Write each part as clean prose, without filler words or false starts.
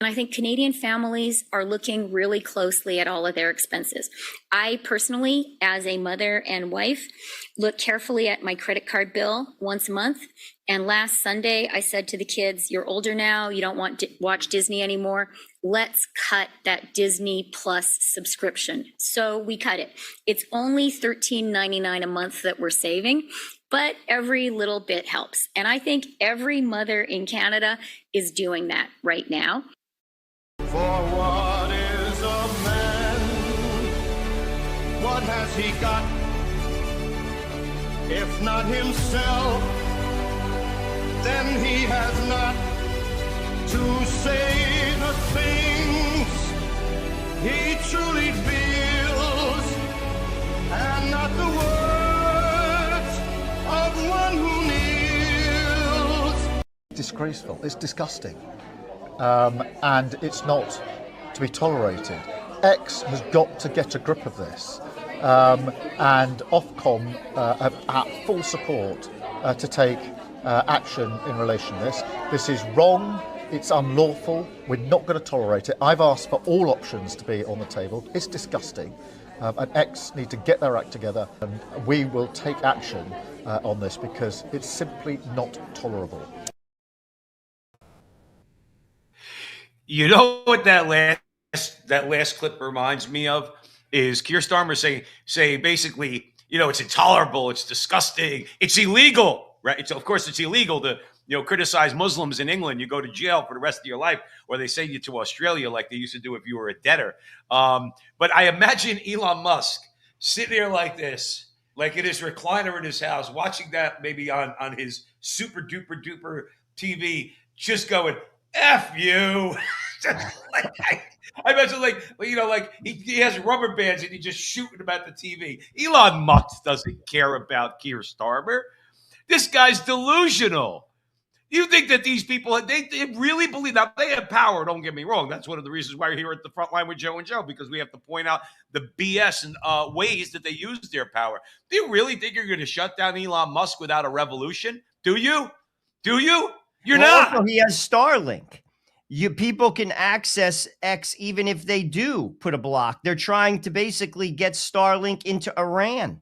And I think Canadian families are looking really closely at all of their expenses. I personally, as a mother and wife, look carefully at my credit card bill once a month. And last Sunday, I said to the kids, you're older now, you don't want to watch Disney anymore. Let's cut that Disney Plus subscription. So we cut it. It's only $13.99 a month that we're saving, but every little bit helps. And I think every mother in Canada is doing that right now. For what is a man? What has he got? If not himself, then he has not to say the things he truly feels, and not the words of one who kneels. Disgraceful. It's disgusting. And it's not to be tolerated. X has got to get a grip of this, and Ofcom have full support to take action in relation to this. This is wrong, it's unlawful, we're not going to tolerate it. I've asked for all options to be on the table. It's disgusting, and X need to get their act together, and we will take action on this because it's simply not tolerable. You know what that last clip reminds me of is Keir Starmer saying basically, it's intolerable, it's disgusting, it's illegal, right? Of course, it's illegal to criticize Muslims in England. You go to jail for the rest of your life, or they send you to Australia like they used to do if you were a debtor. But I imagine Elon Musk sitting there like this, like in his recliner in his house, watching that maybe on his super duper duper TV, just going, F you. I imagine he has rubber bands and he's just shooting them at the TV. Elon Musk doesn't care about Keir Starmer. This guy's delusional. You think that these people, they really believe that they have power, don't get me wrong. That's one of the reasons why we're here at the front line with Joe and Joe, because we have to point out the BS and ways that they use their power. Do you really think you're going to shut down Elon Musk without a revolution? Do you? You're not. Also, he has Starlink. People can access X even if they do put a block. They're trying to basically get Starlink into Iran.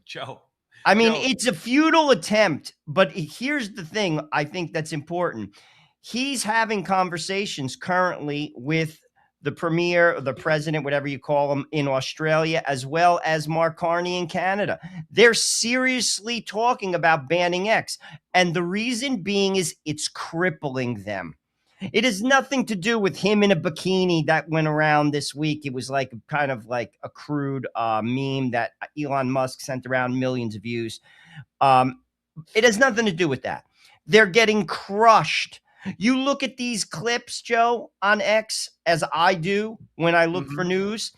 Joe. It's a futile attempt, but here's the thing I think that's important. He's having conversations currently with the premier, the president, whatever you call him, in Australia, as well as Mark Carney in Canada. They're seriously talking about banning X. And the reason being is it's crippling them. It has nothing to do with him in a bikini that went around this week. It was kind of like a crude meme that Elon Musk sent around, millions of views. It has nothing to do with that. They're getting crushed. You look at these clips, Joe, on X, as I do when I look for news,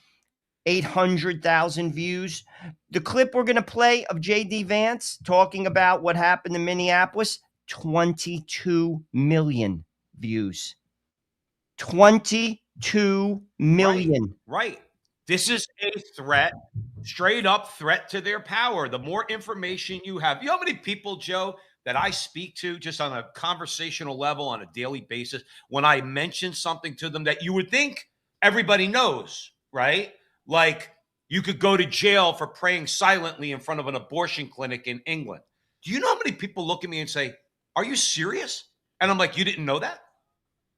800,000 views. The clip we're going to play of J.D. Vance talking about what happened in Minneapolis, 22 million views. 22 million. Right. This is a threat, straight up threat to their power. The more information you have. You know how many people, Joe, that I speak to just on a conversational level on a daily basis, when I mention something to them that you would think everybody knows, right? Like you could go to jail for praying silently in front of an abortion clinic in England. Do you know how many people look at me and say, are you serious? And I'm like, you didn't know that?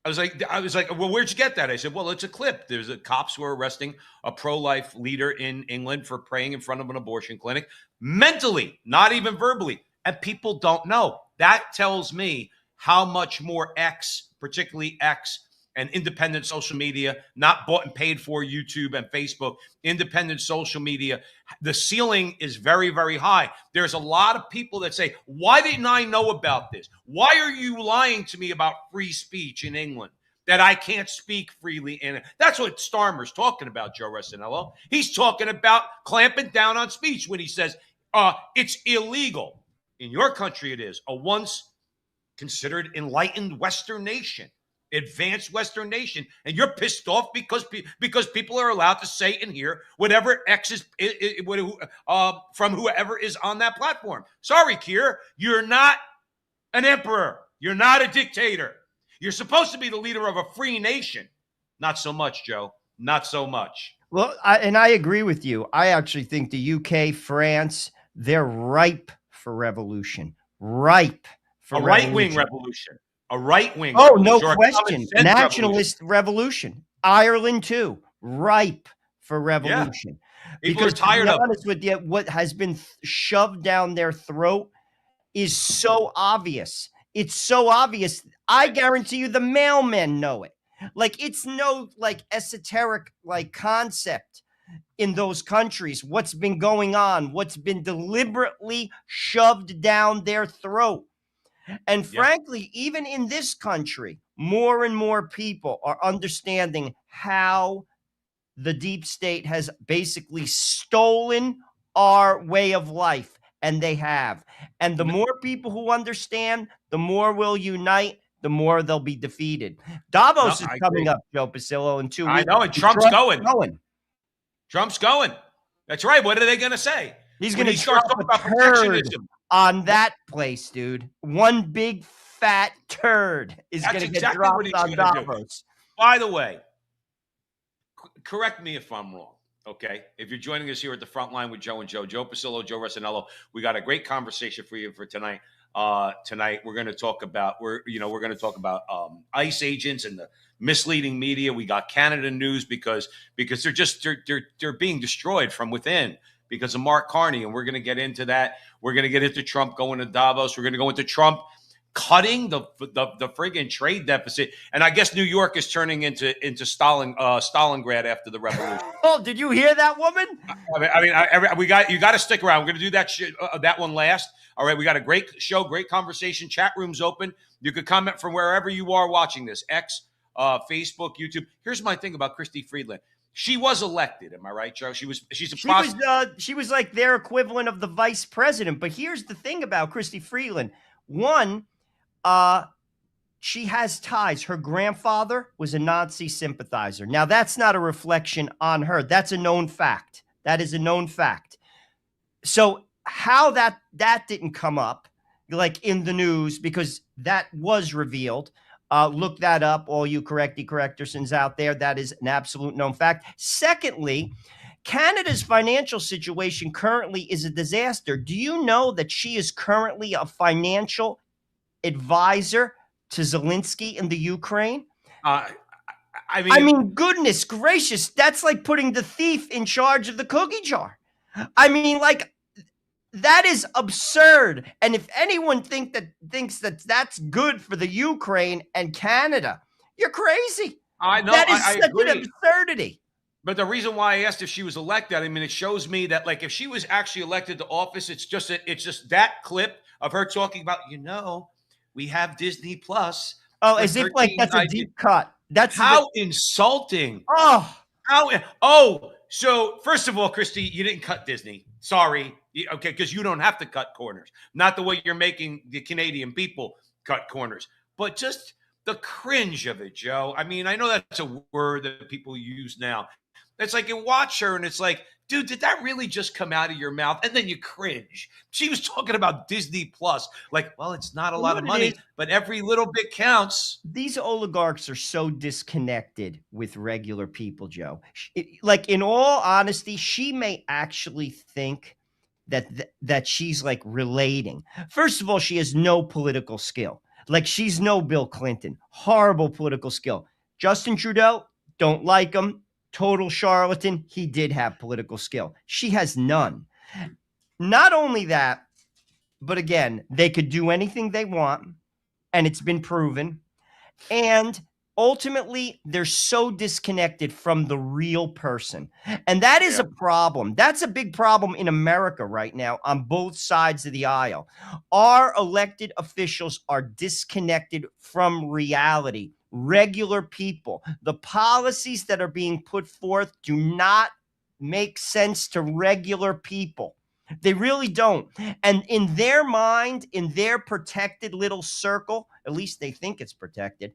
I was like, well, where'd you get that? I said, well, it's a clip. There's cops who are arresting a pro-life leader in England for praying in front of an abortion clinic, mentally, not even verbally. And people don't know. That tells me how much more X, particularly X and independent social media, not bought and paid for YouTube and Facebook, independent social media, the ceiling is very, very high. There's a lot of people that say, why didn't I know about this? Why are you lying to me about free speech in England, that I can't speak freely in it? That's what Starmer's talking about, Joe Resinello. He's talking about clamping down on speech when he says it's illegal. In your country, it is a once considered enlightened Western nation, advanced Western nation, and you're pissed off because people are allowed to say and hear whatever X is from whoever is on that platform. Sorry, Keir, you're not an emperor. You're not a dictator. You're supposed to be the leader of a free nation. Not so much, Joe. Not so much. Well, I agree with you. I actually think the UK, France, they're ripe for revolution. Ripe for A right-wing revolution. A right-wing Oh, revolution. no or a question. common sense Nationalist revolution. Ireland too. Ripe for revolution. People are Because tired to of be it. honest with you, what has been shoved down their throat is so obvious. It's so obvious. I guarantee you the mailmen know it. Like, it's no like esoteric like concept in those countries. What's been going on, what's been deliberately shoved down their throat. And Yeah. frankly, even in this country, more and more people are understanding how the deep state has basically stolen our way of life. And they have. And the more people who understand, the more will unite, the more they'll be defeated. Davos No, is I coming agree. up, Joe Pasillo, in 2 I weeks. know, and Trump's going. going. Trump's going. That's right. What are they going to say? He's When going he to starts drop talking a about turd protectionism. on that place, dude. One big fat turd is That's going to get exactly dropped what he's on gonna do. Davos. By the way, correct me if I'm wrong. Okay, if you're joining us here at the front line with Joe and Joe Pasillo, Joe Rossinello, we got a great conversation for you for tonight. Tonight we're going to talk about ICE agents and the misleading media. We got Canada news because they're being destroyed from within because of Mark Carney, and we're going to get into that. We're going to get into Trump going to Davos. We're going to go into Trump cutting the friggin' trade deficit, and I guess New York is turning into Stalingrad after the revolution. Oh, did you hear that woman? You got to stick around. We're going to do that one last. All right, we got a great show, great conversation. Chat room's open. You could comment from wherever you are watching this: X, Facebook, YouTube. Here's my thing about Christy Friedland. She was elected. Am I right, Joe? She was like their equivalent of the vice president. But here's the thing about Christy Freeland. One, she has ties. Her grandfather was a Nazi sympathizer. Now, that's not a reflection on her. That's a known fact. That is a known fact. So how that didn't come up like in the news, because that was revealed. Look that up, all you correctersons out there. That is an absolute known fact. Secondly, Canada's financial situation currently is a disaster. Do you know that she is currently a financial advisor to Zelensky in the Ukraine? I mean, goodness gracious, that's like putting the thief in charge of the cookie jar. I mean, like, that is absurd. And if anyone thinks that that's good for the Ukraine and Canada, you're crazy. I know. That is I such agree. an absurdity. But the reason why I asked if she was elected, I mean, it shows me that, like, if she was actually elected to office, it's just that clip of her talking about, we have Disney Plus. Oh, as if like that's a deep cut. That's how insulting. So first of all, Christy, you didn't cut Disney. Sorry. Okay, because you don't have to cut corners. Not the way you're making the Canadian people cut corners. But just the cringe of it, Joe. I mean, I know that's a word that people use now. It's like you watch her and it's like, dude, did that really just come out of your mouth? And then you cringe. She was talking about Disney Plus. Like, well, it's not a lot of money, but every little bit counts. These oligarchs are so disconnected with regular people, Joe. Like, in all honesty, she may actually think that she's like relating. First of all, she has no political skill. Like, she's no Bill Clinton. Horrible political skill. Justin Trudeau, don't like him. Total charlatan. He did have political skill. She has none. Not only that, but again, they could do anything they want, and it's been proven. And ultimately, they're so disconnected from the real person. And that is a problem. That's a big problem in America right now on both sides of the aisle. Our elected officials are disconnected from reality. Regular people. The policies that are being put forth do not make sense to regular people. They really don't. And in their mind, in their protected little circle, at least they think it's protected,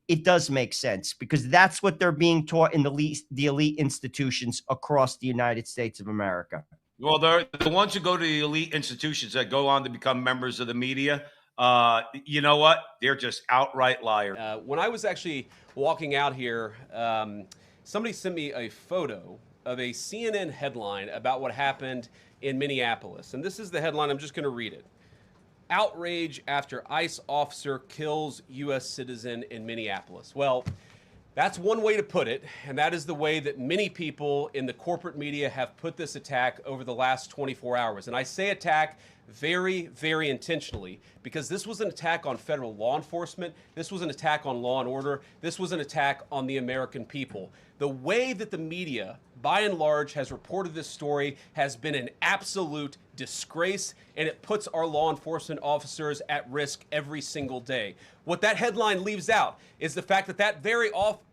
it does make sense because that's what they're being taught in the elite institutions across the United States of America. Well, they're the ones who go to the elite institutions that go on to become members of the media. You know what? They're just outright liars. When I was actually walking out here, somebody sent me a photo of a CNN headline about what happened in Minneapolis. And this is the headline. I'm just going to read it. Outrage after ICE officer kills U.S. citizen in Minneapolis. Well, that's one way to put it, and that is the way that many people in the corporate media have put this attack over the last 24 hours. And I say attack very, very intentionally, because this was an attack on federal law enforcement. This was an attack on law and order. This was an attack on the American people. The way that the media, by and large, has reported this story has been an absolute disgrace, and it puts our law enforcement officers at risk every single day. What that headline leaves out is the fact that that very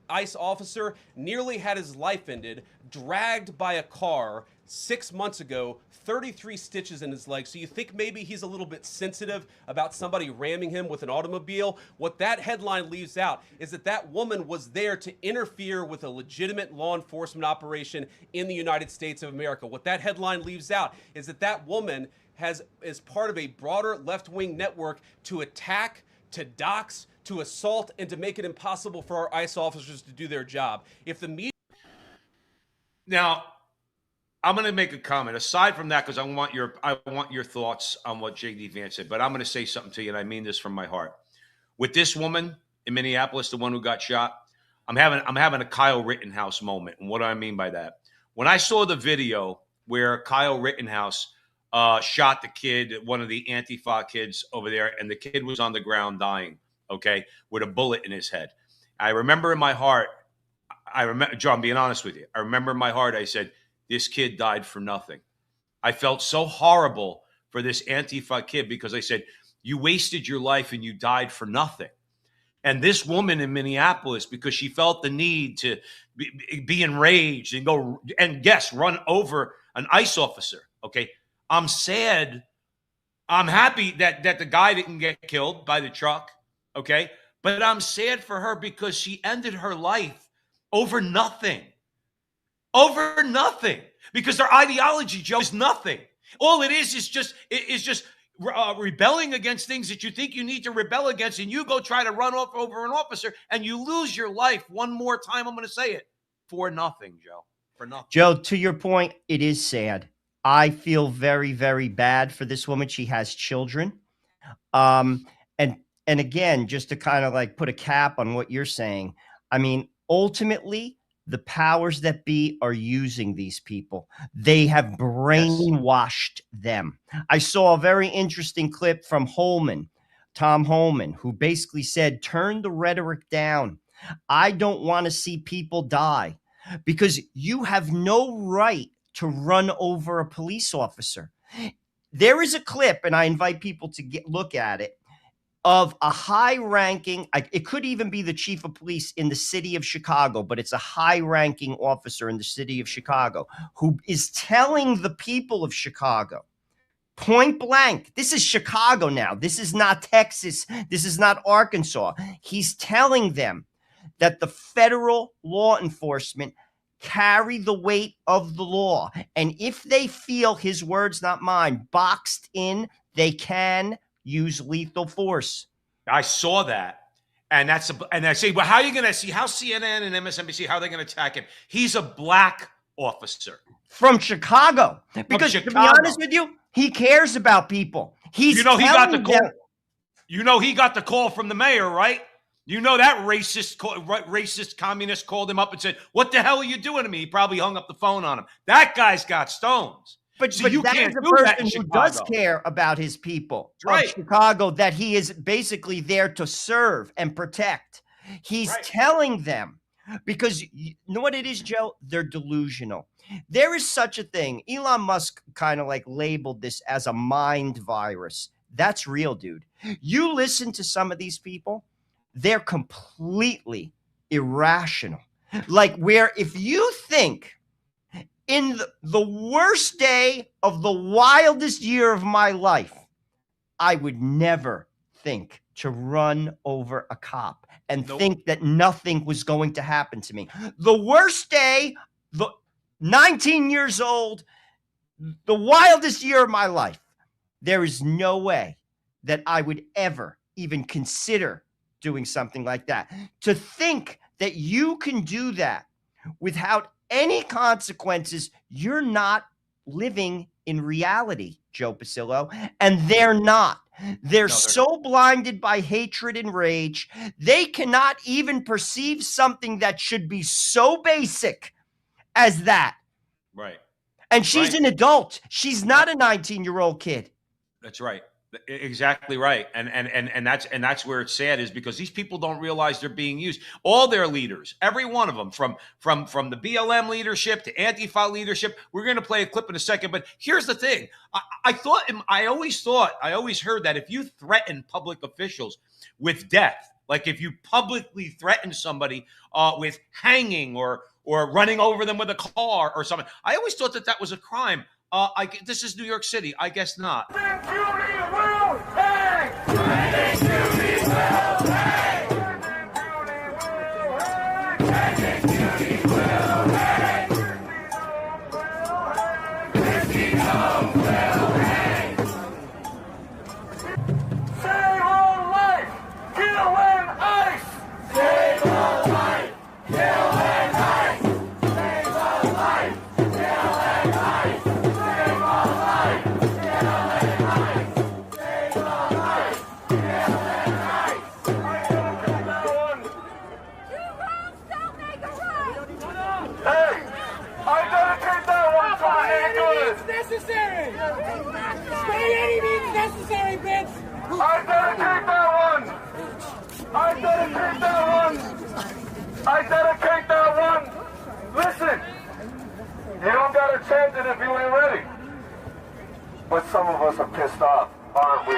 ICE officer nearly had his life ended, dragged by a car 6 months ago, 33 stitches in his leg. So you think maybe he's a little bit sensitive about somebody ramming him with an automobile? What that headline leaves out is that that woman was there to interfere with a legitimate law enforcement operation in the United States of America. What that headline leaves out is that that woman is part of a broader left-wing network to attack, to dox, to assault, and to make it impossible for our ICE officers to do their job. If the media... Now, I'm going to make a comment aside from that, because I want your thoughts on what JD Vance said, but I'm going to say something to you, and I mean this from my heart. With this woman in Minneapolis, the one who got shot, I'm having a Kyle Rittenhouse moment. And what do I mean by that? When I saw the video where Kyle Rittenhouse shot the kid, one of the Antifa kids over there, and the kid was on the ground dying, okay, with a bullet in his head. I remember in my heart, Joe, I'm being honest with you. I remember in my heart, I said, this kid died for nothing. I felt so horrible for this Antifa kid, because I said, you wasted your life and you died for nothing. And this woman in Minneapolis, because she felt the need to be enraged and go and run over an ICE officer. Okay. I'm sad. I'm happy that the guy didn't get killed by the truck. Okay. But I'm sad for her because she ended her life over nothing. Over nothing, because their ideology, Joe, is nothing. All it is just rebelling against things that you think you need to rebel against, and you go try to run off over an officer, and you lose your life one more time. I'm going to say it, for nothing, Joe. For nothing. Joe, to your point, it is sad. I feel very, very bad for this woman. She has children. And again, just to kind of like put a cap on what you're saying, I mean, ultimately, the powers that be are using these people. They have brainwashed them. I saw a very interesting clip from Tom Holman, who basically said, turn the rhetoric down. I don't want to see people die, because you have no right to run over a police officer. There is a clip, and I invite people to look at it, of a high-ranking, it could even be the chief of police in the city of Chicago, but it's a high-ranking officer in the city of Chicago who is telling the people of Chicago, point blank, this is Chicago now. This is not Texas. This is not Arkansas. He's telling them that the federal law enforcement carry the weight of the law. And if they feel, his words, not mine, boxed in, they can use lethal force. I saw that. And I say, well, how are you going to see how CNN and MSNBC, how are they going to attack him? He's a black officer. From Chicago. Because to be honest with you, he cares about people. He got the call. He got the call from the mayor, right? You know that racist communist called him up and said, what the hell are you doing to me? He probably hung up the phone on him. That guy's got stones. But you that is a person who does care about his people of Chicago, that he is basically there to serve and protect. He's telling them, because you know what it is, Joe? They're delusional. There is such a thing. Elon Musk kind of like labeled this as a mind virus. That's real, dude. You listen to some of these people, they're completely irrational. Like, where if you think in the worst day of the wildest year of my life, I would never think to run over a cop and think that nothing was going to happen to me. The worst day, 19 years old, the wildest year of my life, there is no way that I would ever even consider doing something like that. To think that you can do that without any consequences, you're not living in reality, Joe Pasillo, and they're not. They're so blinded by hatred and rage, they cannot even perceive something that should be so basic as that. Right. And she's Right. an adult. She's not a 19-year-old kid. That's right. Exactly right. And that's where it's sad, is because these people don't realize they're being used. All their leaders, every one of them, from the BLM leadership to Antifa leadership. We're going to play a clip in a second, but here's the thing. I always heard that if you threaten public officials with death, like if you publicly threaten somebody with hanging or running over them with a car or something, I always thought that was a crime. This is New York City. I guess not. Necessary! By any means necessary, bitch! I dedicate that one! I dedicate that one! I dedicate that one! Listen! You don't gotta change it if you ain't ready. But some of us are pissed off, aren't we?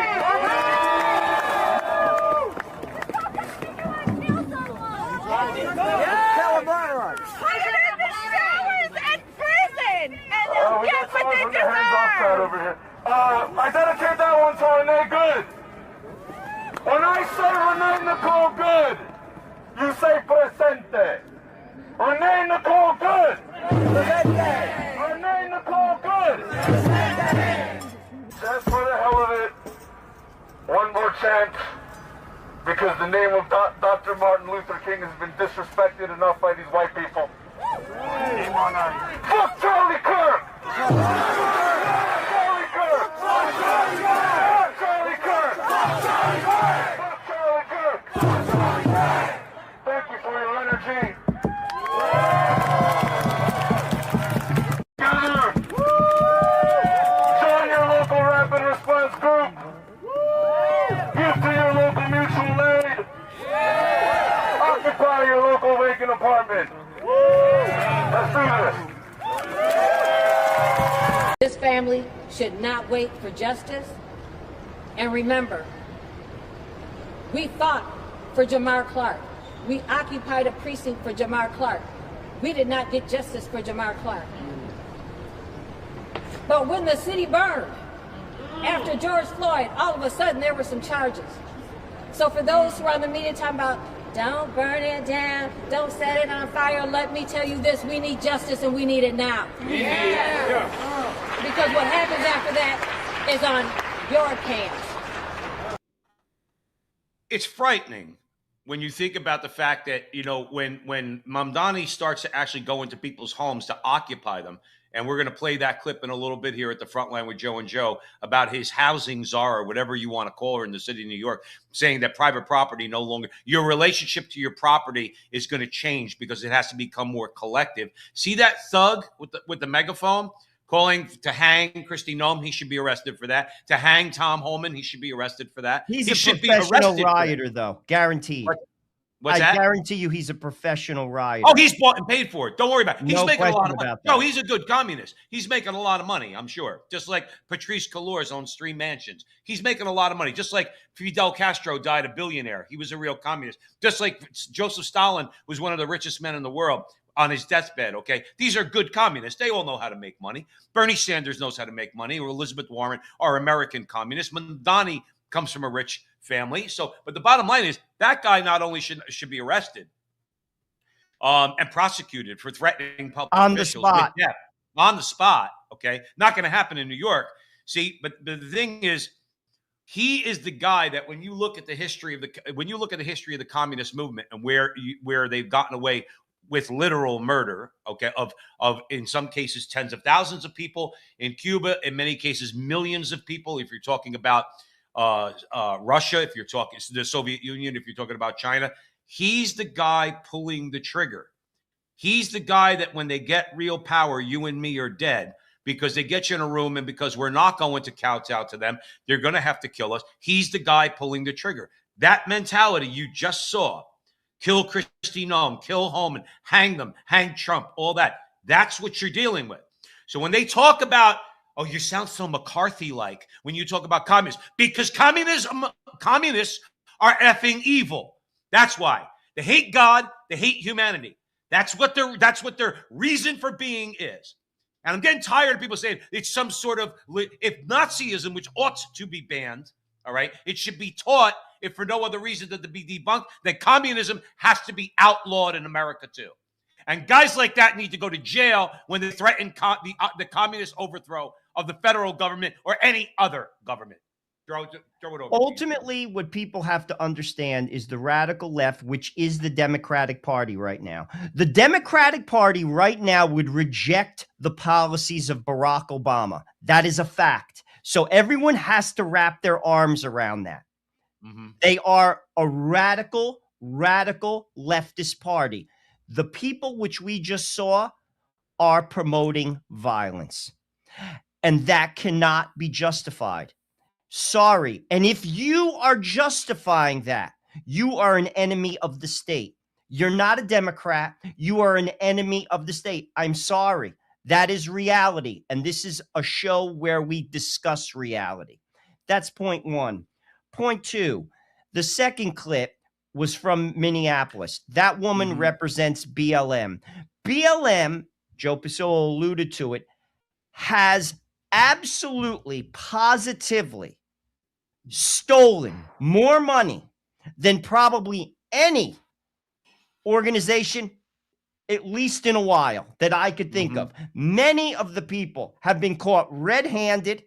We got someone from the hands-off side over here. I dedicate that one to Renee Good. When I say Renee Nicole Good, you say presente. Renee Nicole Good. Presente. Renee Nicole Good. Presente. Just for the hell of it, one more chant, because the name of Dr. Martin Luther King has been disrespected enough by these white people. Fuck Charlie Kirk! Charlie Kirk! Fuck Charlie Kirk! Fuck Charlie Kirk! Thank you for your energy. Together! Join your local rapid response group. Give to your local mutual aid. Occupy your local vacant apartment. Let's do this. This family should not wait for justice. And remember, we fought for Jamar Clark. We occupied a precinct for Jamar Clark. We did not get justice for Jamar Clark. But when the city burned, after George Floyd, all of a sudden there were some charges. So for those who are on the media talking about, don't burn it down, don't set it on fire, let me tell you this, we need justice and we need it now. Yeah. Because what happens after that is on your hands. It's frightening when you think about the fact that, when Mamdani starts to actually go into people's homes to occupy them, and we're going to play that clip in a little bit here at the front line with Joe and Joe about his housing czar, or whatever you want to call her in the city of New York, saying that private property no longer, your relationship to your property is going to change because it has to become more collective. See that thug with the megaphone calling to hang Kristi Noem? He should be arrested for that. To hang Tom Homan, he should be arrested for that. He's he a should professional be rioter, though. Guaranteed. What's I that? guarantee you he's a professional rioter. Oh, he's bought and paid for it. Don't worry about it. He's No making a lot question of money. about No, that. he's a good communist. He's making a lot of money, I'm sure. Just like Patrice Kalors owns 3 mansions. He's making a lot of money. Just like Fidel Castro died a billionaire. He was a real communist. Just like Joseph Stalin was one of the richest men in the world on his deathbed, okay? These are good communists. They all know how to make money. Bernie Sanders knows how to make money, or Elizabeth Warren are American communists. Mamdani comes from a rich family. So, but the bottom line is that guy not only should be arrested and prosecuted for threatening public On the officials spot. with death. On the spot, okay? Not going to happen in New York. See, but the thing is, He is the guy that when you look at the history of the communist movement and where they've gotten away with literal murder, okay, of in some cases tens of thousands of people, in Cuba, in many cases millions of people. If you're talking about Russia, if you're talking the Soviet Union, if you're talking about China, he's the guy pulling the trigger. He's the guy that when they get real power, you and me are dead because they get you in a room and because we're not going to kowtow to them, they're going to have to kill us. He's the guy pulling the trigger. That mentality you just saw. Kill Kristi Noem, kill Holman, hang them, hang Trump, all that. That's what you're dealing with. So when they talk about, oh, you sound so McCarthy-like when you talk about communists, because communists are effing evil. That's why. They hate God, they hate humanity. That's what their reason for being is. And I'm getting tired of people saying it's some sort of, if Nazism, which ought to be banned, all right, it should be taught, if for no other reason than to be debunked, that communism has to be outlawed in America too. And guys like that need to go to jail when they threaten the communist overthrow of the federal government or any other government. Throw it over. Ultimately, what people have to understand is the radical left, which is the Democratic Party right now. The Democratic Party right now would reject the policies of Barack Obama. That is a fact. So everyone has to wrap their arms around that. Mm-hmm. They are a radical leftist party. The people which we just saw are promoting violence. And that cannot be justified. Sorry. And if you are justifying that, you are an enemy of the state. You're not a Democrat. You are an enemy of the state. I'm sorry. That is reality. And this is a show where we discuss reality. That's point one. Point two, the second clip was from Minneapolis. That woman represents BLM. BLM, Joe Pasillo alluded to it, has absolutely, positively stolen more money than probably any organization, at least in a while, that I could think of. Many of the people have been caught red-handed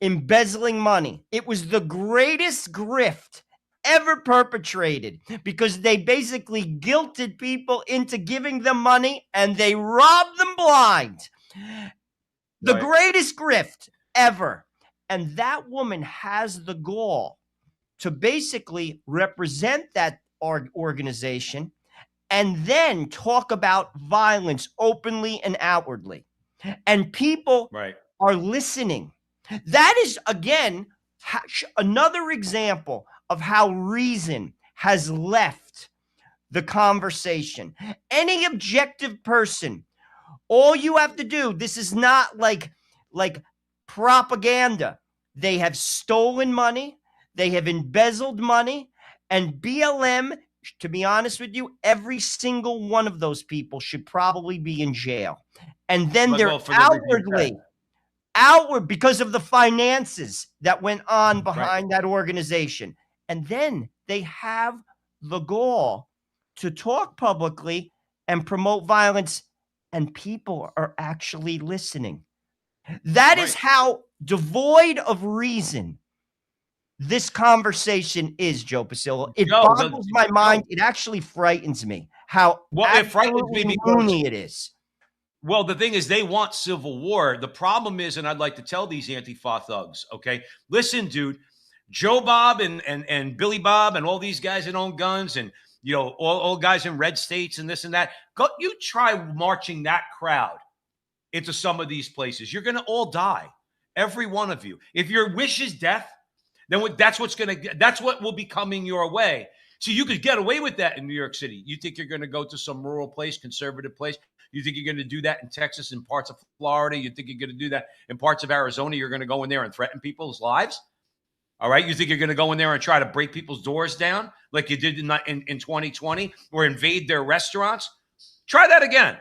embezzling money. It was the greatest grift ever perpetrated because they basically guilted people into giving them money and they robbed them blind. The greatest grift ever. And that woman has the gall to basically represent that organization and then talk about violence openly and outwardly. And people are listening. That is, again, another example of how reason has left the conversation. Any objective person, all you have to do, this is not like propaganda. They have stolen money. They have embezzled money. And BLM, to be honest with you, every single one of those people should probably be in jail. And then they're outward because of the finances that went on behind that organization. And then they have the gall to talk publicly and promote violence, and people are actually listening. That is how devoid of reason this conversation is, Joe Pasillo. It boggles my mind. It actually frightens me how it frightens me loony it is. Well, the thing is, they want civil war. The problem is, and I'd like to tell these Antifa thugs, okay, listen, dude, Joe Bob and Billy Bob and all these guys that own guns and, you know, all guys in red states and this and that, you try marching that crowd into some of these places. You're going to all die, every one of you. If your wish is death, then that's what will be coming your way. So you could get away with that in New York City. You think you're going to go to some rural place, conservative place? You think you're going to do that in Texas and parts of Florida? You think you're going to do that in parts of Arizona? You're going to go in there and threaten people's lives? All right. You think you're going to go in there and try to break people's doors down like you did in 2020 or invade their restaurants? Try that again.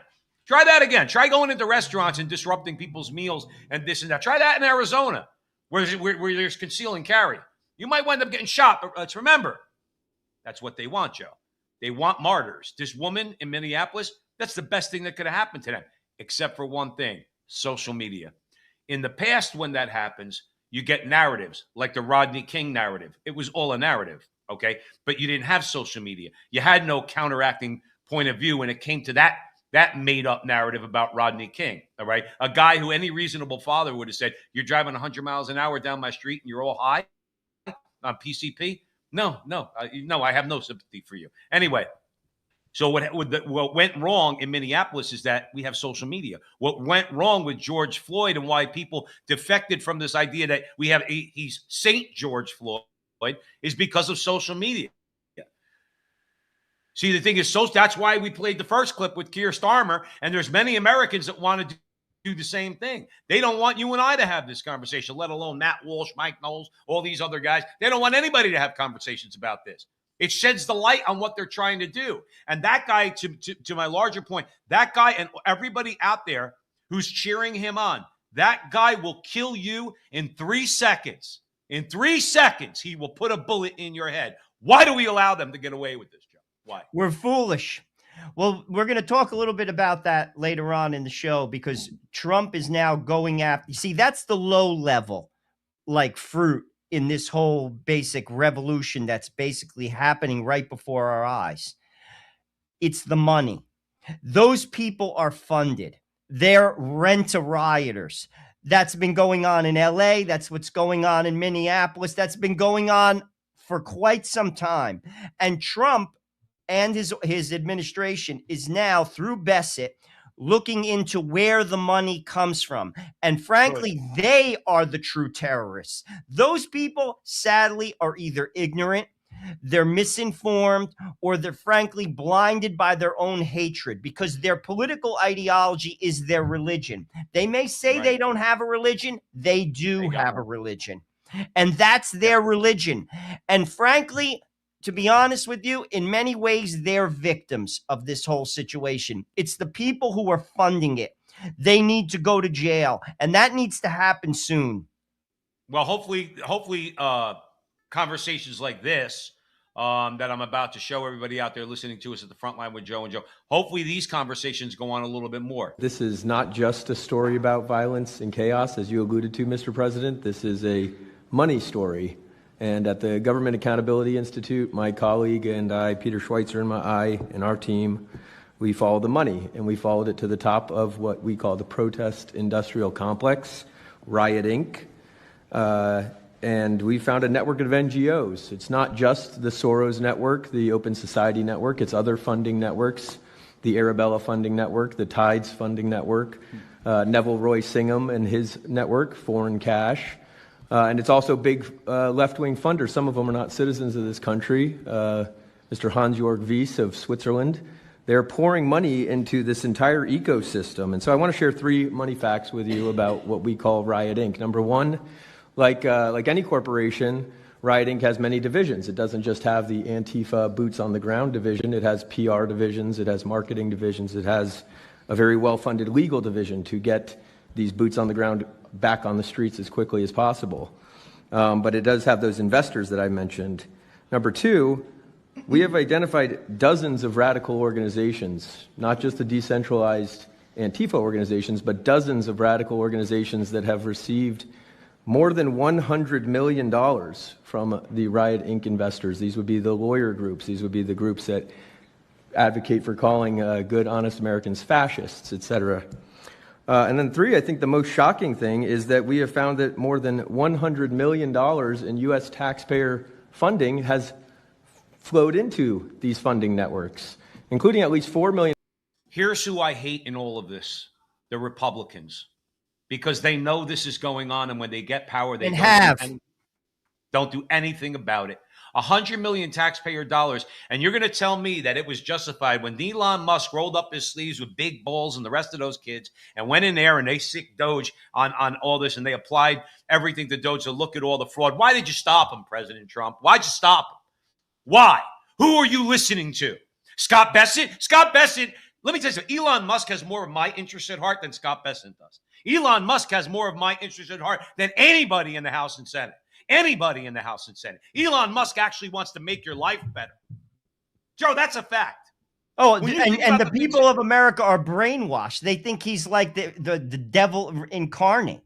Try that again. Try going into restaurants and disrupting people's meals and this and that. Try that in Arizona where there's conceal and carry. You might wind up getting shot, but let's remember, that's what they want, Joe. They want martyrs. This woman in Minneapolis, that's the best thing that could have happened to them, except for one thing, social media. In the past, when that happens, you get narratives like the Rodney King narrative. It was all a narrative, okay? But you didn't have social media. You had no counteracting point of view when it came to that made-up narrative about Rodney King, all right? A guy who any reasonable father would have said, you're driving 100 miles an hour down my street and you're all high on PCP? No, I have no sympathy for you. Anyway, so what went wrong in Minneapolis is that we have social media. What went wrong with George Floyd and why people defected from this idea that he's Saint George Floyd is because of social media. See, the thing is, that's why we played the first clip with Keir Starmer, and there's many Americans that want to do the same thing. They don't want you and I to have this conversation, let alone Matt Walsh, Mike Knowles, all these other guys. They don't want anybody to have conversations about this. It sheds the light on what they're trying to do. And that guy, to my larger point, that guy and everybody out there who's cheering him on, that guy will kill you in 3 seconds. In 3 seconds, he will put a bullet in your head. Why do we allow them to get away with this, Joe? Why? We're foolish. Well, we're going to talk a little bit about that later on in the show because Trump is now going after. You see, that's the low level, like fruit in this whole basic revolution that's basically happening right before our eyes. It's the money. Those people are funded. They're rent-a-rioters. That's been going on in LA. That's what's going on in Minneapolis. That's been going on for quite some time. And Trump and his administration is now, through Bessett, looking into where the money comes from. And frankly, they are the true terrorists. Those people, sadly, are either ignorant, they're misinformed, or they're frankly blinded by their own hatred because their political ideology is their religion. They may say they don't have a religion. They do have a religion. And that's their religion. And frankly, to be honest with you, in many ways, they're victims of this whole situation. It's the people who are funding it. They need to go to jail, and that needs to happen soon. Well, hopefully, conversations like this that I'm about to show everybody out there listening to us at the front line with Joe and Joe, hopefully these conversations go on a little bit more. This is not just a story about violence and chaos, as you alluded to, Mr. President. This is a money story. And at the Government Accountability Institute, my colleague and I, Peter Schweitzer and our team, we followed the money, and we followed it to the top of what we call the protest industrial complex, Riot Inc. And we found a network of NGOs. It's not just the Soros Network, the Open Society Network, it's other funding networks, the Arabella Funding Network, the Tides Funding Network, Neville Roy Singham and his network, Foreign Cash. And it's also big left-wing funders. Some of them are not citizens of this country. Mr. Hans-Jörg Wyss of Switzerland. They're pouring money into this entire ecosystem. And so I want to share 3 money facts with you about what we call Riot Inc. Number one, like any corporation, Riot Inc. has many divisions. It doesn't just have the Antifa boots on the ground division. It has PR divisions. It has marketing divisions. It has a very well-funded legal division to get these boots on the ground back on the streets as quickly as possible. But it does have those investors that I mentioned. Number 2, we have identified dozens of radical organizations, not just the decentralized Antifa organizations, but dozens of radical organizations that have received more than $100 million from the Riot Inc. investors. These would be the lawyer groups. These would be the groups that advocate for calling good, honest Americans fascists, etc. And then 3, I think the most shocking thing is that we have found that more than $100 million in U.S. taxpayer funding has flowed into these funding networks, including at least $4 million. Here's who I hate in all of this, the Republicans, because they know this is going on, and when they get power, they don't do anything about it. 100 million taxpayer dollars, and you're going to tell me that it was justified when Elon Musk rolled up his sleeves with big balls and the rest of those kids and went in there and they sick Doge on all this, and they applied everything to Doge to look at all the fraud. Why did you stop him, President Trump? Why'd you stop him? Why? Who are you listening to? Scott Bessent? Scott Bessent, let me tell you something. Elon Musk has more of my interest at heart than Scott Bessent does. Elon Musk has more of my interest at heart than anybody in the House and Senate. Anybody in the House and Senate. Elon Musk actually wants to make your life better. Joe, that's a fact. Oh, and the people of America are brainwashed. They think he's like the devil incarnate.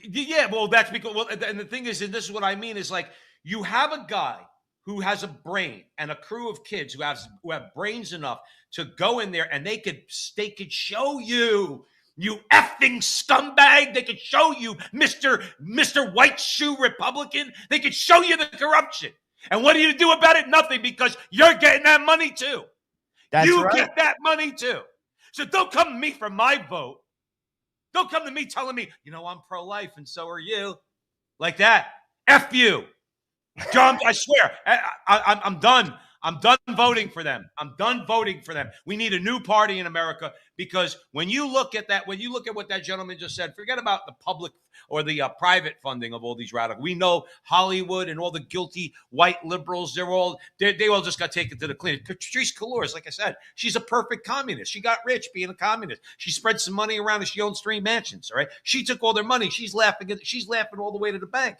Yeah, well, that's because, well, and the thing is, and this is what I mean, is like you have a guy who has a brain and a crew of kids who have brains enough to go in there and they could show you, you effing scumbag. They could show you, Mr. White Shoe Republican. They could show you the corruption. And what do you do about it? Nothing, because you're getting that money too. That's you right. get that money too. So don't come to me for my vote. Don't come to me telling me, I'm pro-life and so are you. Like that. F you. John, I swear, I'm done. I'm done voting for them. I'm done voting for them. We need a new party in America, because when you look at that, when you look at what that gentleman just said, forget about the public or the private funding of all these radicals. We know Hollywood and all the guilty white liberals, they all just got taken to the cleaners. Patrisse Cullors, like I said, she's a perfect communist. She got rich being a communist. She spread some money around and she owns 3 mansions, all right? She took all their money. She's laughing all the way to the bank.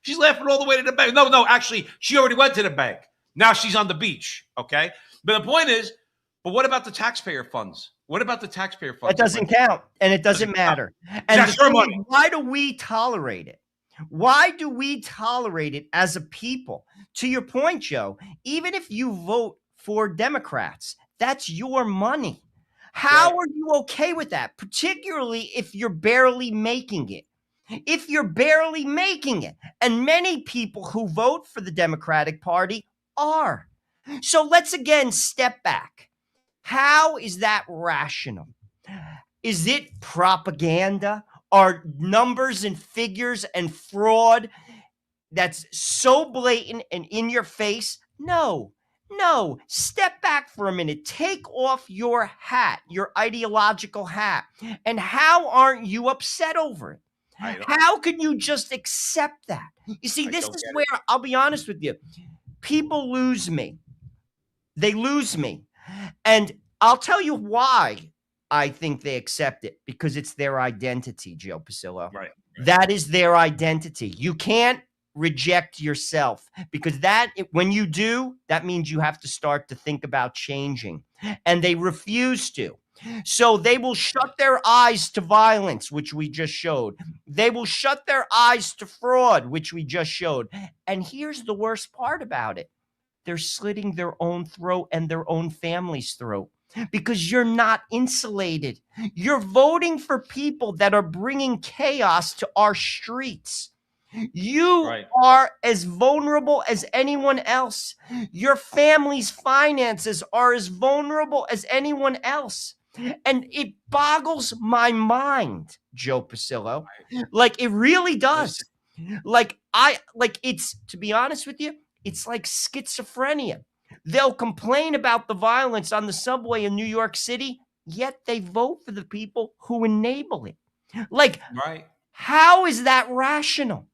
She's laughing all the way to the bank. No, actually, she already went to the bank. Now she's on the beach, okay? But the point is, but what about the taxpayer funds? What about the taxpayer funds? It doesn't count, and it doesn't matter. And that's her money. Why do we tolerate it? Why do we tolerate it as a people? To your point, Joe, even if you vote for Democrats, that's your money. How are you okay with that? Particularly if you're barely making it. If you're barely making it, and many people who vote for the Democratic Party are. So let's again step back. How is that rational? Is it propaganda? Are numbers and figures and fraud that's so blatant and in your face? No. Step back for a minute. Take off your hat, your ideological hat. And how aren't you upset over it? How can you just accept that? You see, this is where, I'll be honest with you, people lose me. They lose me. And I'll tell you why I think they accept it, because it's their identity, Joe Pasillo. Right. That is their identity. You can't reject yourself, because when you do, that means you have to start to think about changing. And they refuse to. So they will shut their eyes to violence, which we just showed. They will shut their eyes to fraud, which we just showed. And here's the worst part about it. They're slitting their own throat and their own family's throat, because you're not insulated. You're voting for people that are bringing chaos to our streets. You are as vulnerable as anyone else. Your family's finances are as vulnerable as anyone else. And it boggles my mind, Joe Pasillo. Like, it really does. It's, to be honest with you, it's like schizophrenia. They'll complain about the violence on the subway in New York City, yet they vote for the people who enable it. How is that rational?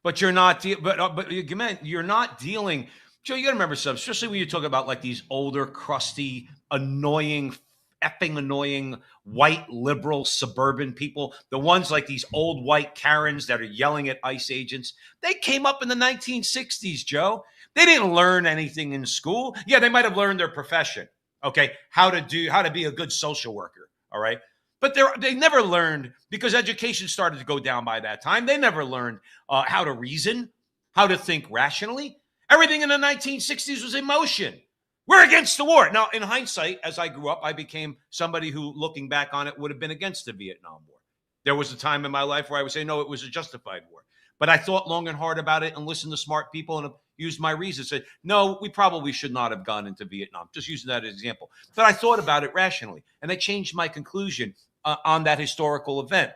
But you're not, you're not dealing. Joe, you got to remember something, especially when you talk about like these older, crusty, annoying, effing annoying white liberal suburban people, the ones like these old white Karens that are yelling at ICE agents. They came up in the 1960s, Joe. They didn't learn anything in school. Yeah, they might have learned their profession. Okay, how to be a good social worker. All right. But they never learned, because education started to go down by that time. They never learned how to reason, how to think rationally. Everything in the 1960s was emotion. We're against the war. Now, in hindsight, as I grew up, I became somebody who, looking back on it, would have been against the Vietnam War. There was a time in my life where I would say, no, it was a justified war. But I thought long and hard about it and listened to smart people and used my reason. Said, no, we probably should not have gone into Vietnam. Just using that as an example. But I thought about it rationally, and I changed my conclusion on that historical event,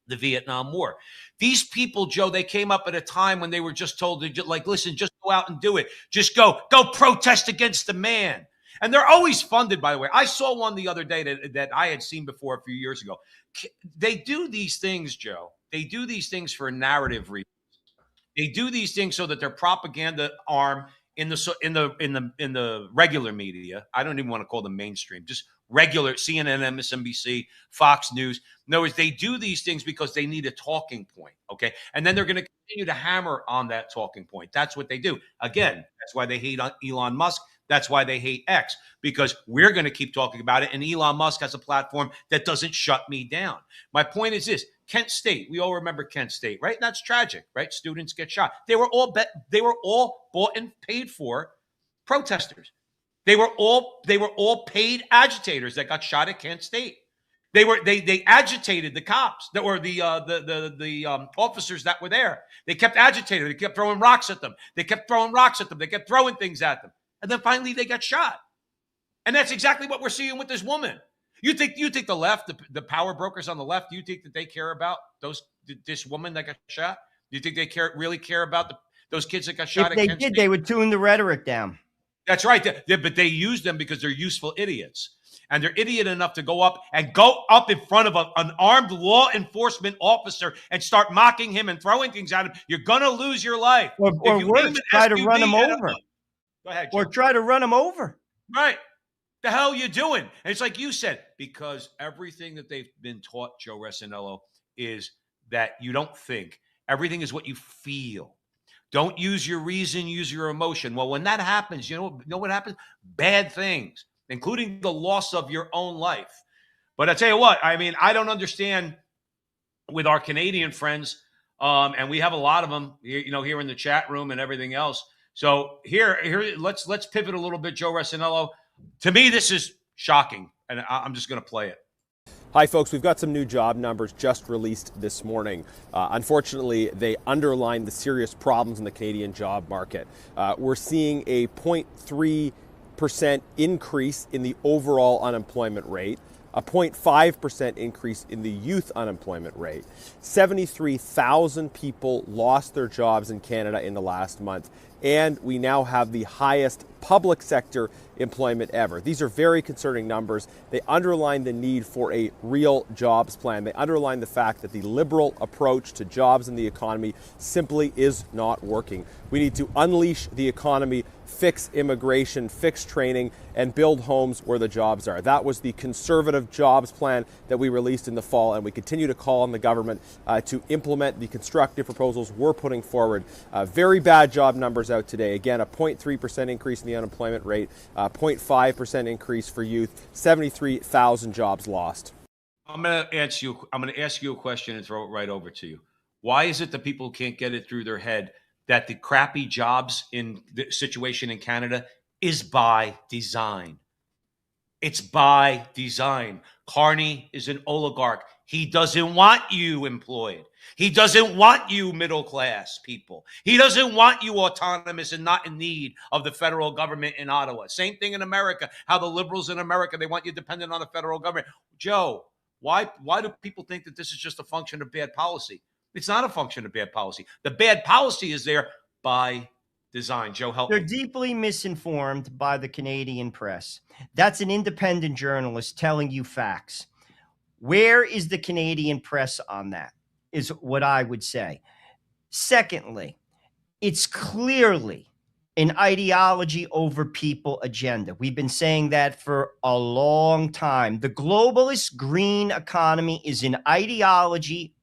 the Vietnam War. These people, Joe, they came up at a time when they were just told to, like, listen, just go out and do it. Just go protest against the man. And they're always funded, by the way. I saw one the other day that I had seen before a few years ago. They do these things, Joe. They do these things for narrative reasons. They do these things so that their propaganda arm in the regular media, I don't even want to call them mainstream, just regular CNN, MSNBC, Fox News. In other words, they do these things because they need a talking point, okay? And then they're going to continue to hammer on that talking point. That's what they do. Again, that's why they hate Elon Musk. That's why they hate X, because we're going to keep talking about it. And Elon Musk has a platform that doesn't shut me down. My point is this: Kent State, we all remember Kent State, right? And that's tragic, right? Students get shot. They were all bought and paid for protesters. They were all paid agitators that got shot at Kent State. They agitated the cops that were the officers that were there. They kept agitating. They kept throwing rocks at them. They kept throwing things at them. And then finally they got shot. And that's exactly what we're seeing with this woman. You think the left, the power brokers on the left, do you think that they care about this woman that got shot? Do you think they really care about those kids that got shot? If they did, they would tune the rhetoric down. That's right. But they use them because they're useful idiots. And they're idiot enough to go up in front of an armed law enforcement officer and start mocking him and throwing things at him. You're going to lose your life. Or worse, try to run him over. Go ahead, Joe. Or try to run him over. Right. The hell are you doing? And it's like you said, because everything that they've been taught, Joe Resinello, is that you don't think. Everything is what you feel. Don't use your reason, use your emotion. Well, when that happens, you know what happens? Bad things, including the loss of your own life. But I tell you what, I mean, I don't understand with our Canadian friends, and we have a lot of them, here in the chat room and everything else. So here, let's pivot a little bit, Joe Resinello. To me, this is shocking, and I'm just going to play it. Hi, folks. We've got some new job numbers just released this morning. Unfortunately, they underline the serious problems in the Canadian job market. We're seeing a 0.3% increase in the overall unemployment rate, a 0.5% increase in the youth unemployment rate. 73,000 people lost their jobs in Canada in the last month, and we now have the highest public sector employment ever. These are very concerning numbers. They underline the need for a real jobs plan. They underline the fact that the Liberal approach to jobs and the economy simply is not working. We need to unleash the economy, fix immigration, fix training, and build homes where the jobs are. That was the Conservative jobs plan that we released in the fall, and we continue to call on the government to implement the constructive proposals we're putting forward. Very bad job numbers out today. Again, a 0.3% increase in the unemployment rate, 0.5% increase for youth, 73,000 jobs lost. I'm going to ask you a question and throw it right over to you. Why is it that people can't get it through their head that the crappy jobs in the situation in Canada is by design? It's by design. Carney is an oligarch. He doesn't want you employed. He doesn't want you middle class people. He doesn't want you autonomous and not in need of the federal government in Ottawa. Same thing in America. How the liberals in America, they want you dependent on the federal government. Joe, why do people think that this is just a function of bad policy? It's not a function of bad policy. The bad policy is there by design. Joe, help me. They're deeply misinformed by the Canadian press. That's an independent journalist telling you facts. Where is the Canadian press on that, is what I would say. Secondly, it's clearly an ideology over people agenda. We've been saying that for a long time. The globalist green economy is an ideology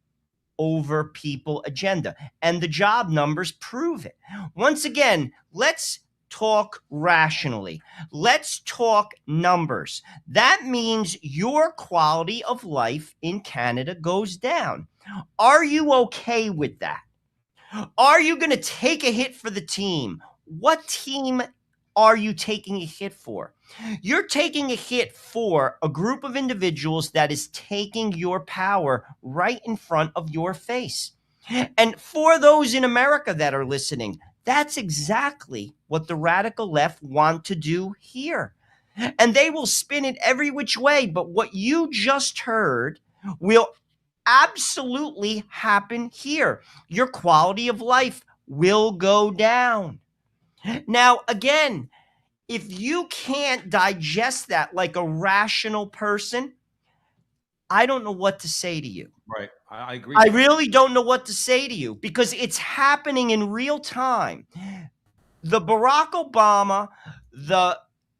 over people agenda, and the job numbers prove it. Once again, let's talk rationally. Let's talk numbers. That means your quality of life in Canada goes down. Are you okay with that? Are you going to take a hit for the team? What team are you taking a hit for? You're taking a hit for a group of individuals that is taking your power right in front of your face. And for those in America that are listening, that's exactly what the radical left want to do here. And they will spin it every which way. But what you just heard will absolutely happen here. Your quality of life will go down. Now, again, if you can't digest that like a rational person, I don't know what to say to you. Right. I agree. I really don't know what to say to you because it's happening in real time. The Barack Obama, the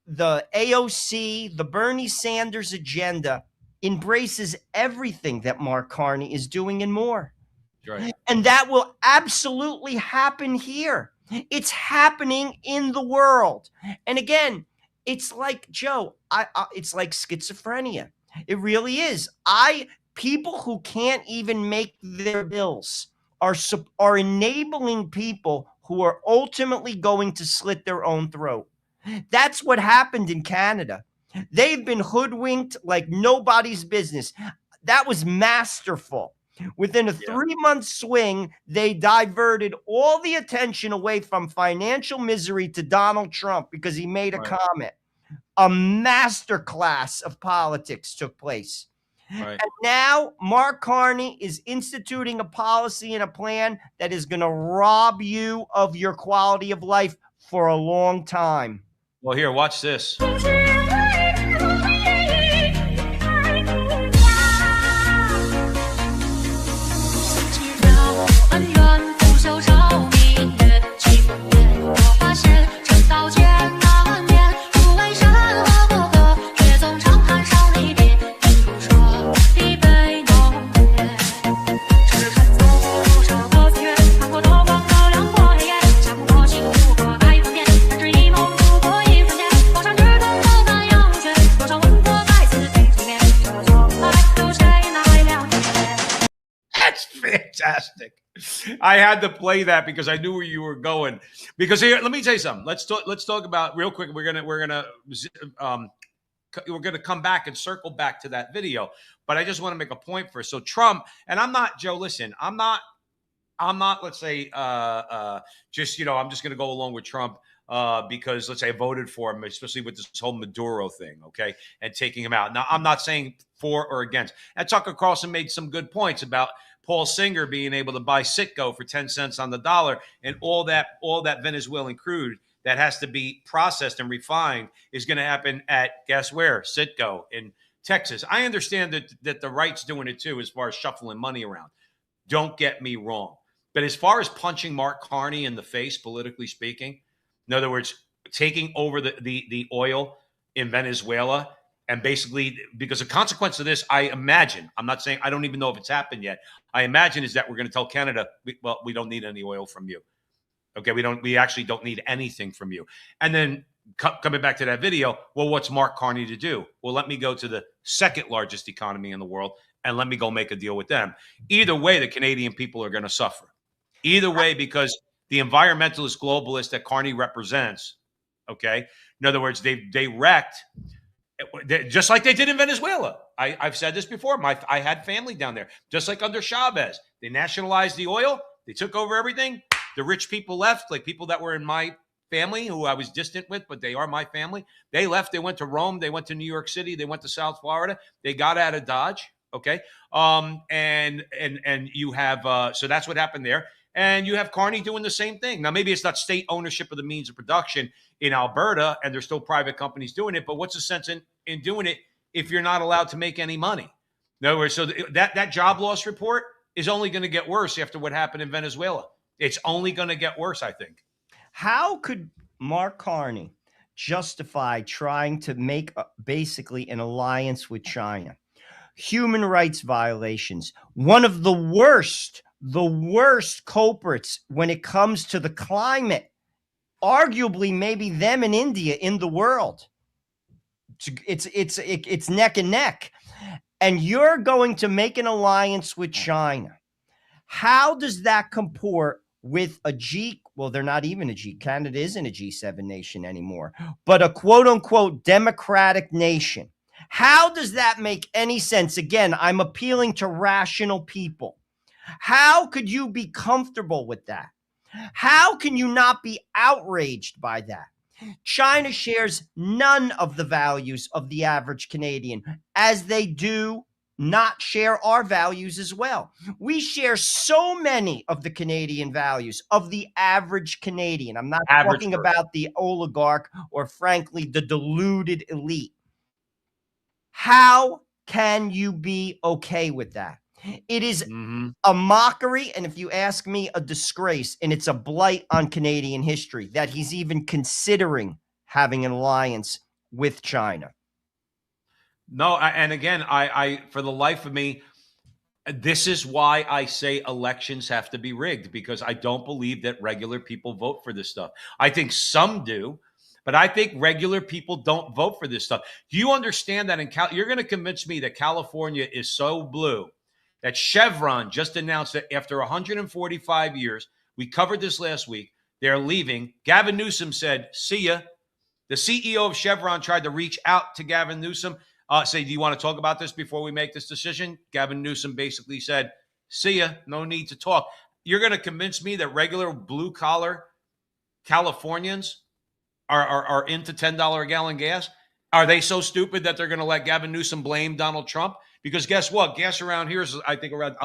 AOC, the Bernie Sanders agenda embraces everything that Mark Carney is doing and more. Right. And that will absolutely happen here. It's happening in the world. And again, it's like, Joe, it's like schizophrenia. It really is. People who can't even make their bills are enabling people who are ultimately going to slit their own throat. That's what happened in Canada. They've been hoodwinked like nobody's business. That was masterful. Within a 3-month swing, they diverted all the attention away from financial misery to Donald Trump because he made a comment. A masterclass of politics took place. Right. And now Mark Carney is instituting a policy and a plan that is going to rob you of your quality of life for a long time. Well, here, watch this. Fantastic. I had to play that because I knew where you were going. Because here, let me tell you something. Let's talk about real quick. We're gonna come back and circle back to that video. But I just want to make a point first. So Trump, and I'm not, Joe. Listen, I'm not. Let's say, I'm just gonna go along with Trump. Because let's say I voted for him, especially with this whole Maduro thing, okay, and taking him out. Now, I'm not saying for or against. And Tucker Carlson made some good points about Paul Singer being able to buy Citgo for 10 cents on the dollar, and all that Venezuelan crude that has to be processed and refined is going to happen at, guess where? Citgo in Texas. I understand that the right's doing it too, as far as shuffling money around. Don't get me wrong. But as far as punching Mark Carney in the face, politically speaking, in other words, taking over the oil in Venezuela, and basically, because the consequence of this, I imagine, I'm not saying, I don't even know if it's happened yet. I imagine is that we're going to tell Canada, we don't need any oil from you. Okay, we actually don't need anything from you. And then coming back to that video, well, what's Mark Carney to do? Well, let me go to the second largest economy in the world and let me go make a deal with them. Either way, the Canadian people are going to suffer. Either way, because the environmentalist globalist that Carney represents, okay, in other words, they wrecked, just like they did in Venezuela. I've said this before. I had family down there, just like under Chavez. They nationalized the oil. They took over everything. The rich people left, like people that were in my family who I was distant with, but they are my family. They left. They went to Rome. They went to New York City. They went to South Florida. They got out of Dodge. Okay. And you have, so that's what happened there. And you have Carney doing the same thing. Now, maybe it's not state ownership of the means of production in Alberta, and there's still private companies doing it. But what's the sense in doing it if you're not allowed to make any money? In other words, so that job loss report is only going to get worse after what happened in Venezuela. It's only going to get worse, I think. How could Mark Carney justify trying to make basically an alliance with China? Human rights violations, one of the worst culprits when it comes to the climate, arguably maybe them and India in the world. It's neck and neck. And you're going to make an alliance with China. How does that comport with well, they're not even a Canada isn't a G7 nation anymore, but a quote unquote democratic nation? How does that make any sense? Again, I'm appealing to rational people. How could you be comfortable with that? How can you not be outraged by that? China shares none of the values of the average Canadian, as they do not share our values as well. We share so many of the Canadian values of the average Canadian. I'm not talking about the oligarch or, frankly, the deluded elite. How can you be okay with that? It is a mockery, and if you ask me, a disgrace, and it's a blight on Canadian history that he's even considering having an alliance with China. No, and again, I for the life of me, This is why I say elections have to be rigged, because I don't believe that regular people vote for this stuff. I think some do, but I think regular people don't vote for this stuff. Do you understand that you're going to convince me that California is so blue that Chevron just announced that after 145 years, we covered this last week, they're leaving. Gavin Newsom said, see ya. The CEO of Chevron tried to reach out to Gavin Newsom, say, do you want to talk about this before we make this decision? Gavin Newsom basically said, see ya, no need to talk. You're going to convince me that regular blue-collar Californians are into $10 a gallon gas? Are they so stupid that they're going to let Gavin Newsom blame Donald Trump? Because guess what? Gas around here is, I think, around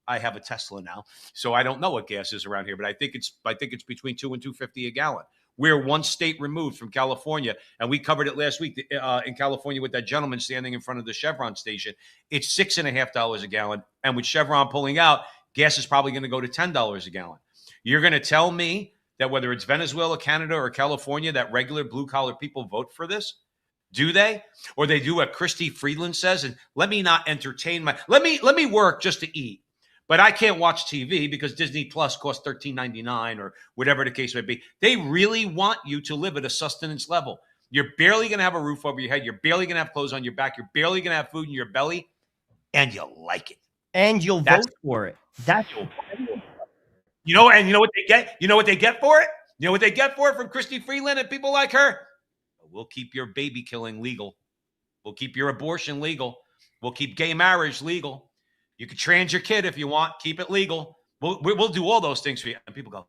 I have a Tesla now, so I don't know what gas is around here, but I think it's between $2 and $2.50 a gallon. We're one state removed from California, and we covered it last week in California with that gentleman standing in front of the Chevron station. It's $6.50 a gallon, and with Chevron pulling out, gas is probably going to go to $10 a gallon. You're going to tell me that whether it's Venezuela, Canada, or California, that regular blue-collar people vote for this? Do they? Or they do what Christy Friedland says, and let me not entertain let me work just to eat. But I can't watch TV because Disney Plus costs $13.99 or whatever the case may be. They really want you to live at a sustenance level. You're barely going to have a roof over your head. You're barely going to have clothes on your back. You're barely going to have food in your belly, and you like it. And you'll vote for it. That's and you know what they get? You know what they get for it? You know what they get for it from Christy Freeland and people like her? We'll keep your baby killing legal. We'll keep your abortion legal. We'll keep gay marriage legal. You can trans your kid if you want. Keep it legal. We'll do all those things for you. And people go,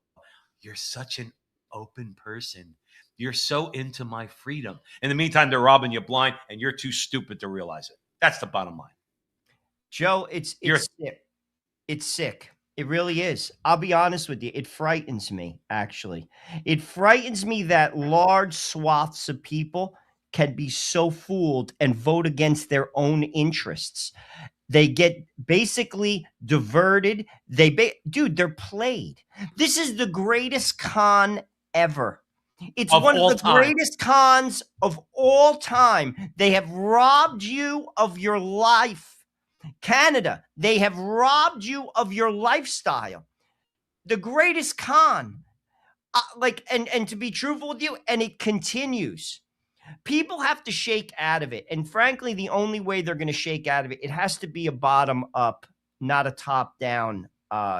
you're such an open person. You're so into my freedom. In the meantime, they're robbing you blind, and you're too stupid to realize it. That's the bottom line. Joe, it's sick. It's sick. It really is. I'll be honest with you. It frightens me, actually. It frightens me that large swaths of people can be so fooled and vote against their own interests. They get basically diverted. They're played. This is the greatest con ever. It's one of the greatest cons of all time. They have robbed you of your life. Canada, they have robbed you of your lifestyle. The greatest con. And to be truthful with you, and it continues. People have to shake out of it. And frankly, the only way they're going to shake out of it, it has to be a bottom up, not a top down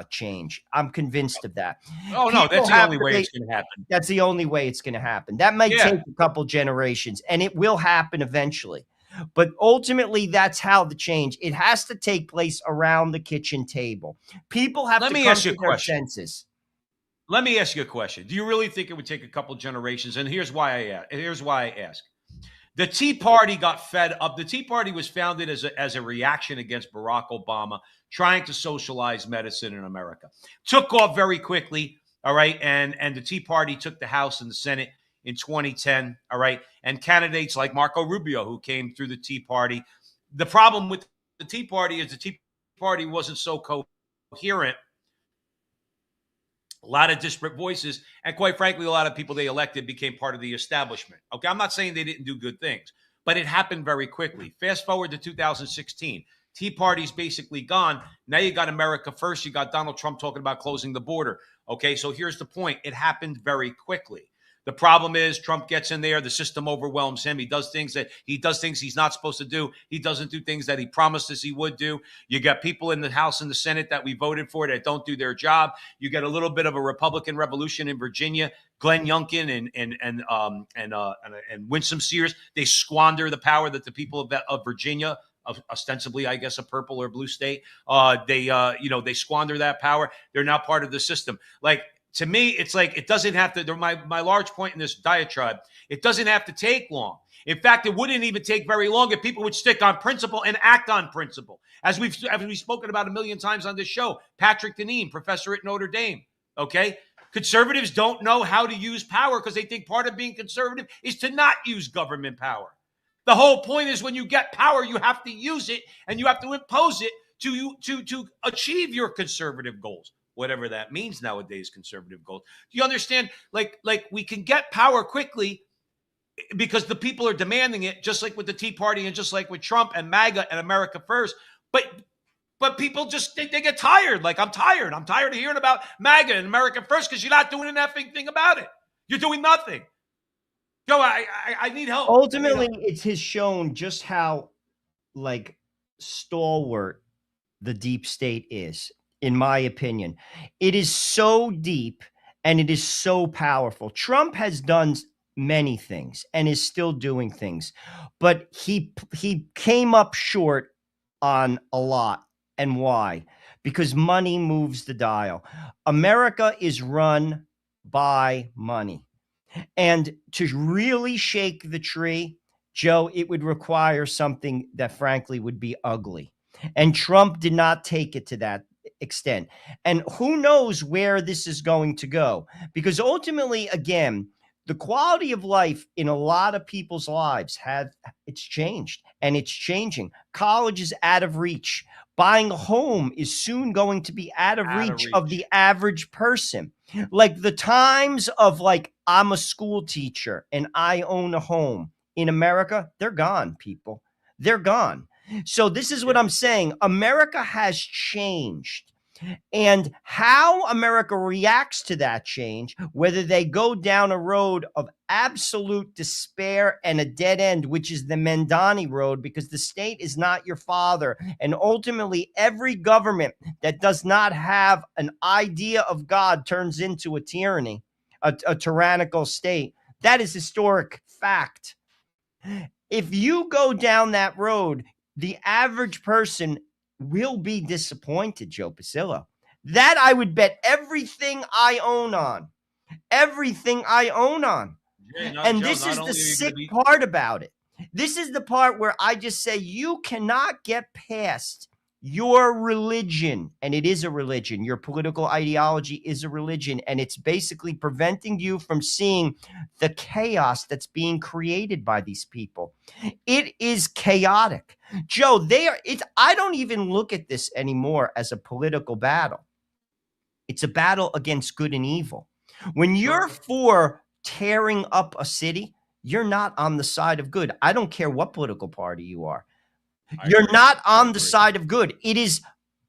change. I'm convinced of that. Oh, no, that's the only way it's going to happen. That's the only way it's going to happen. That might take a couple generations, and it will happen eventually. But ultimately, that's how the change. It has to take place around the kitchen table. People have to come to their senses. Let me ask you a question. Do you really think it would take a couple generations? And here's why I ask. The Tea Party got fed up. The Tea Party was founded as a reaction against Barack Obama trying to socialize medicine in America. Took off very quickly, all right? And the Tea Party took the House and the Senate in 2010, all right? And candidates like Marco Rubio, who came through the Tea Party. The problem with the Tea Party is the Tea Party wasn't so coherent. A lot of disparate voices, and quite frankly, a lot of people they elected became part of the establishment. Okay, I'm not saying they didn't do good things, but it happened very quickly. Fast forward to 2016. Tea Party's basically gone. Now you got America First. You got Donald Trump talking about closing the border. Okay, so here's the point. It happened very quickly. The problem is Trump gets in there. The system overwhelms him. He does things he's not supposed to do. He doesn't do things that he promised us he would do. You got people in the House and the Senate that we voted for that don't do their job. You get a little bit of a Republican revolution in Virginia. Glenn Youngkin and Winsome Sears, they squander the power that the people of Virginia, ostensibly, I guess, a purple or blue state, they squander that power. They're now part of the system. To me, it's like it doesn't have to. My large point in this diatribe, it doesn't have to take long. In fact, it wouldn't even take very long if people would stick on principle and act on principle. As we've spoken about a million times on this show, Patrick Deneen, professor at Notre Dame. Okay, conservatives don't know how to use power because they think part of being conservative is to not use government power. The whole point is when you get power, you have to use it and you have to impose it to achieve your conservative goals. Whatever that means nowadays, conservative goals. Do you understand? Like we can get power quickly because the people are demanding it, just like with the Tea Party and just like with Trump and MAGA and America First. But But people just think they get tired. Like, I'm tired. I'm tired of hearing about MAGA and America First because you're not doing an effing thing about it. You're doing nothing. Joe, I need help. Ultimately, it has shown just how, like, stalwart the deep state is, in my opinion. It is so deep and it is so powerful. Trump has done many things and is still doing things, but he came up short on a lot. And why? Because money moves the dial. America is run by money. And to really shake the tree, Joe, it would require something that frankly would be ugly. And Trump did not take it to that extent. And who knows where this is going to go? Because ultimately, again, the quality of life in a lot of people's lives it's changed and it's changing. College is out of reach. Buying a home is soon going to be out of reach of the average person. Like the times of like, I'm a school teacher and I own a home in America, they're gone, people. They're gone. So this is what I'm saying. America has changed. And how America reacts to that change, whether they go down a road of absolute despair and a dead end, which is the Mandani road, because the state is not your father. And ultimately, every government that does not have an idea of God turns into a tyranny, a tyrannical state. That is historic fact. If you go down that road, the average person will be disappointed, Joe Pasillo. That I would bet everything I own on. Everything I own on. And this is the sick part about it. This is the part where I just say you cannot get past your religion. And it is a religion. Your political ideology is a religion. And it's basically preventing you from seeing the chaos that's being created by these people. It is chaotic. Joe, I don't even look at this anymore as a political battle. It's a battle against good and evil. When you're for tearing up a city, you're not on the side of good. I don't care what political party you are. You're not on the side of good. It is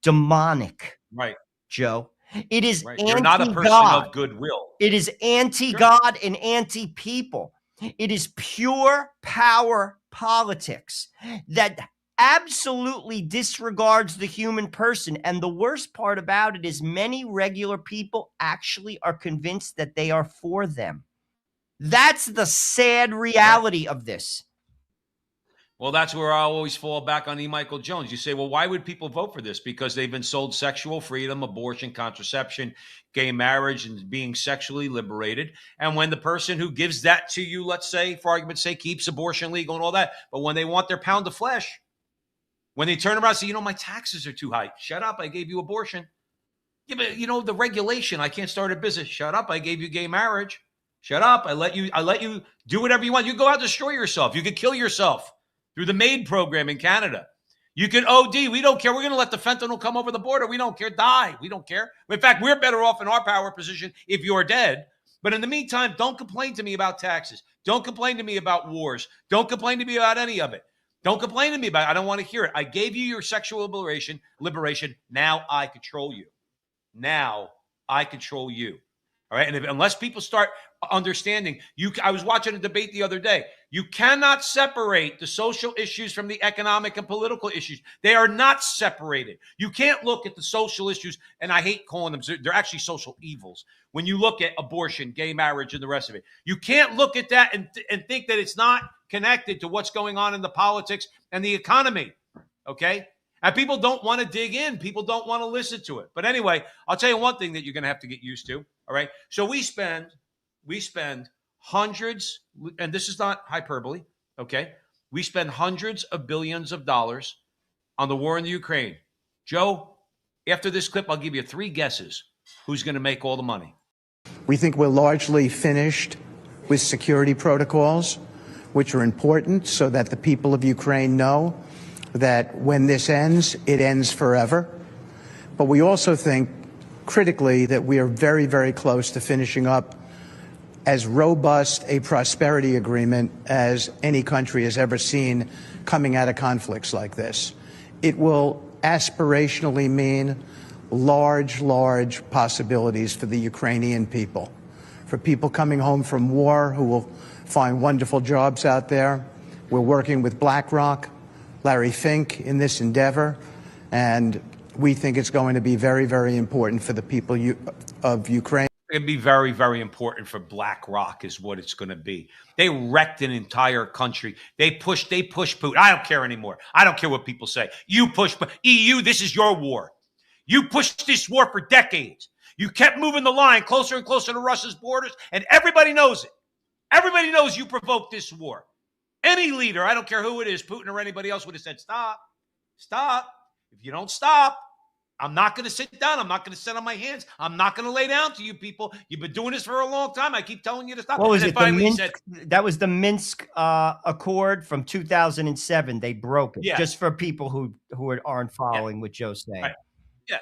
demonic. Right. Joe. It is anti-God. You're not a person of goodwill. It is anti-God and anti-people. It is pure power politics that absolutely disregards the human person. And the worst part about it is many regular people actually are convinced that they are for them. That's the sad reality of this. Well, that's where I always fall back on E. Michael Jones. You say, well, why would people vote for this? Because they've been sold sexual freedom, abortion, contraception, gay marriage, and being sexually liberated. And when the person who gives that to you, let's say, for argument's sake, keeps abortion legal and all that, but when they want their pound of flesh, when they turn around and say, my taxes are too high. Shut up, I gave you abortion. Yeah, but the regulation, I can't start a business. Shut up, I gave you gay marriage. Shut up, I let you do whatever you want. You go out and destroy yourself. You could kill yourself through the MAID program in Canada. You can OD. We don't care. We're going to let the fentanyl come over the border. We don't care. Die. We don't care. In fact, we're better off in our power position if you're dead. But in the meantime, don't complain to me about taxes. Don't complain to me about wars. Don't complain to me about any of it. Don't complain to me about it. I don't want to hear it. I gave you your sexual liberation. Now I control you. Now I control you. All right. And unless people start understanding, I was watching a debate the other day. You cannot separate the social issues from the economic and political issues. They are not separated. You can't look at the social issues, and I hate calling them, they're actually social evils. When you look at abortion, gay marriage, and the rest of it, you can't look at that and think that it's not connected to what's going on in the politics and the economy. Okay. And people don't want to dig in. People don't want to listen to it. But anyway, I'll tell you one thing that you're going to have to get used to. All right. So we spend hundreds, and this is not hyperbole. Okay. We spend hundreds of billions of dollars on the war in the Ukraine. Joe, after this clip, I'll give you 3 guesses who's going to make all the money. We think we're largely finished with security protocols, which are important so that the people of Ukraine know that when this ends, it ends forever. But we also think critically that we are very, very close to finishing up as robust a prosperity agreement as any country has ever seen coming out of conflicts like this. It will aspirationally mean large, large possibilities for the Ukrainian people, for people coming home from war who will find wonderful jobs out there. We're working with BlackRock, Larry Fink in this endeavor, and we think it's going to be very, very important for the people of Ukraine. It'd be very, very important for BlackRock is what it's going to be. They wrecked an entire country. They pushed Putin. I don't care anymore. I don't care what people say. You push EU. This is your war. You pushed this war for decades. You kept moving the line closer and closer to Russia's borders, and everybody knows it. Everybody knows you provoked this war. Any leader, I don't care who it is, Putin or anybody else, would have said, stop, stop. If you don't stop, I'm not going to sit down. I'm not going to sit on my hands. I'm not going to lay down to you people. You've been doing this for a long time. I keep telling you to stop. What was and it? Finally said, That was the Minsk Accord from 2007. They broke it. Yeah. Just for people who aren't following what Joe's saying. Right. Yeah.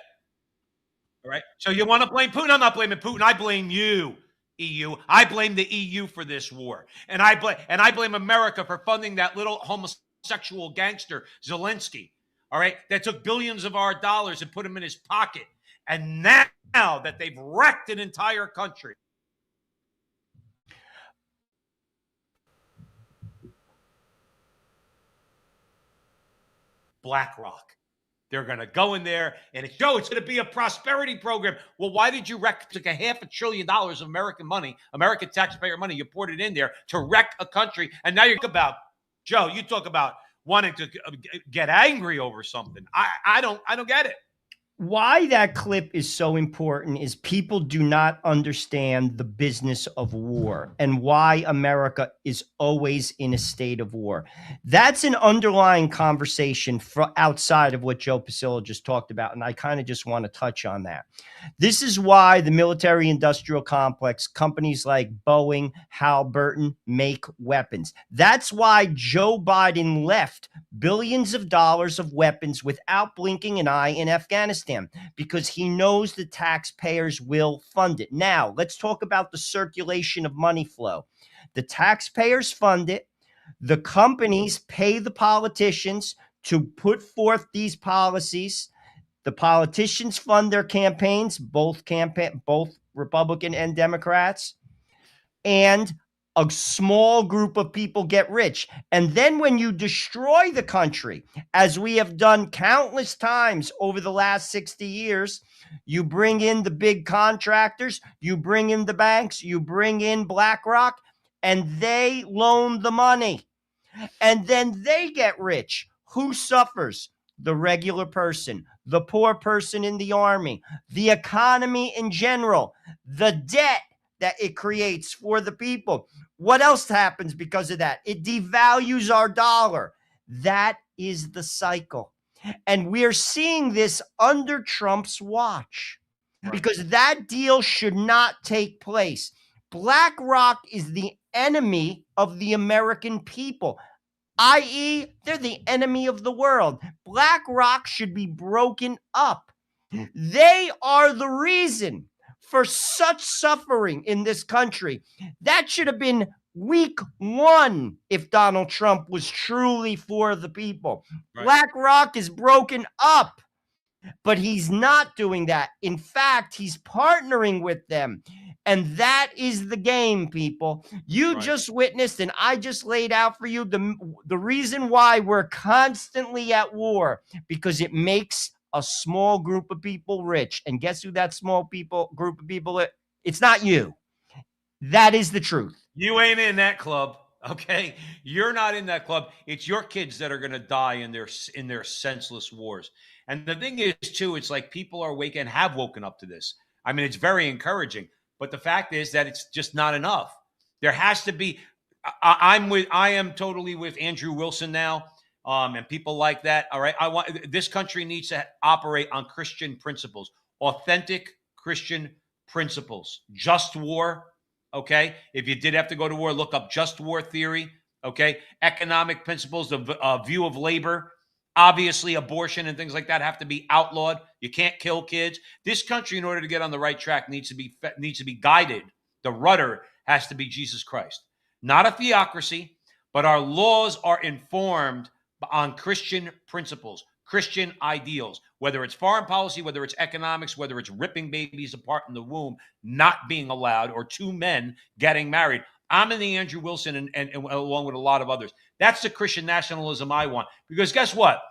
All right. So you want to blame Putin? I'm not blaming Putin. I blame you, EU. I blame the EU for this war. And I blame America for funding that little homosexual gangster, Zelensky. All right, that took billions of our dollars and put them in his pocket. And now that they've wrecked an entire country. BlackRock. They're going to go in there and it's going to be a prosperity program. Well, why did you wreck? Took $500 billion of American money, American taxpayer money. You poured it in there to wreck a country. And now you're about, Joe, you talk about wanting to get angry over something. I don't get it. Why that clip is so important is people do not understand the business of war and why America is always in a state of war. That's an underlying conversation for outside of what Joe Pasillo just talked about, and I kind of just want to touch on that. This is why the military-industrial complex, companies like Boeing, Halliburton, make weapons. That's why Joe Biden left billions of dollars of weapons without blinking an eye in Afghanistan, because he knows the taxpayers will fund it. Now, let's talk about the circulation of money flow. The taxpayers fund it. The companies pay the politicians to put forth these policies. The politicians fund their campaigns, both Republican and Democrats. And a small group of people get rich. And then when you destroy the country, as we have done countless times over the last 60 years, you bring in the big contractors, you bring in the banks, you bring in BlackRock, and they loan the money. And then they get rich. Who suffers? The regular person, the poor person in the army, the economy in general, the debt that it creates for the people. What else happens because of that? It devalues our dollar. That is the cycle. And we're seeing this under Trump's watch because that deal should not take place. BlackRock is the enemy of the American people, i.e., they're the enemy of the world. BlackRock should be broken up. They are the reason for such suffering in this country. That should have been week one if Donald Trump was truly for the people. Right. BlackRock is broken up, but he's not doing that. In fact, he's partnering with them. And that is the game, people. You just witnessed, and I just laid out for you the reason why we're constantly at war, because it makes a small group of people rich. And guess who that group of people is? It's not you. That is the truth. You ain't in that club, okay? You're not in that club. It's your kids that are going to die in their senseless wars. And the thing is, too, it's like people are have woken up to this. I mean, it's very encouraging. But the fact is that it's just not enough. There has to be. I am totally with Andrew Wilson now. And people like that. All right. This country needs to operate on Christian principles, authentic Christian principles, just war. Okay. If you did have to go to war, look up just war theory. Okay. Economic principles, the view of labor, obviously abortion and things like that have to be outlawed. You can't kill kids. This country, in order to get on the right track, needs to be guided. The rudder has to be Jesus Christ, not a theocracy, but our laws are informed on Christian principles. Christian ideals, whether it's foreign policy, whether it's economics, whether it's ripping babies apart in the womb, not being allowed, or two men getting married. I'm in the Andrew Wilson and along with a lot of others. That's the Christian nationalism I want. Because guess what?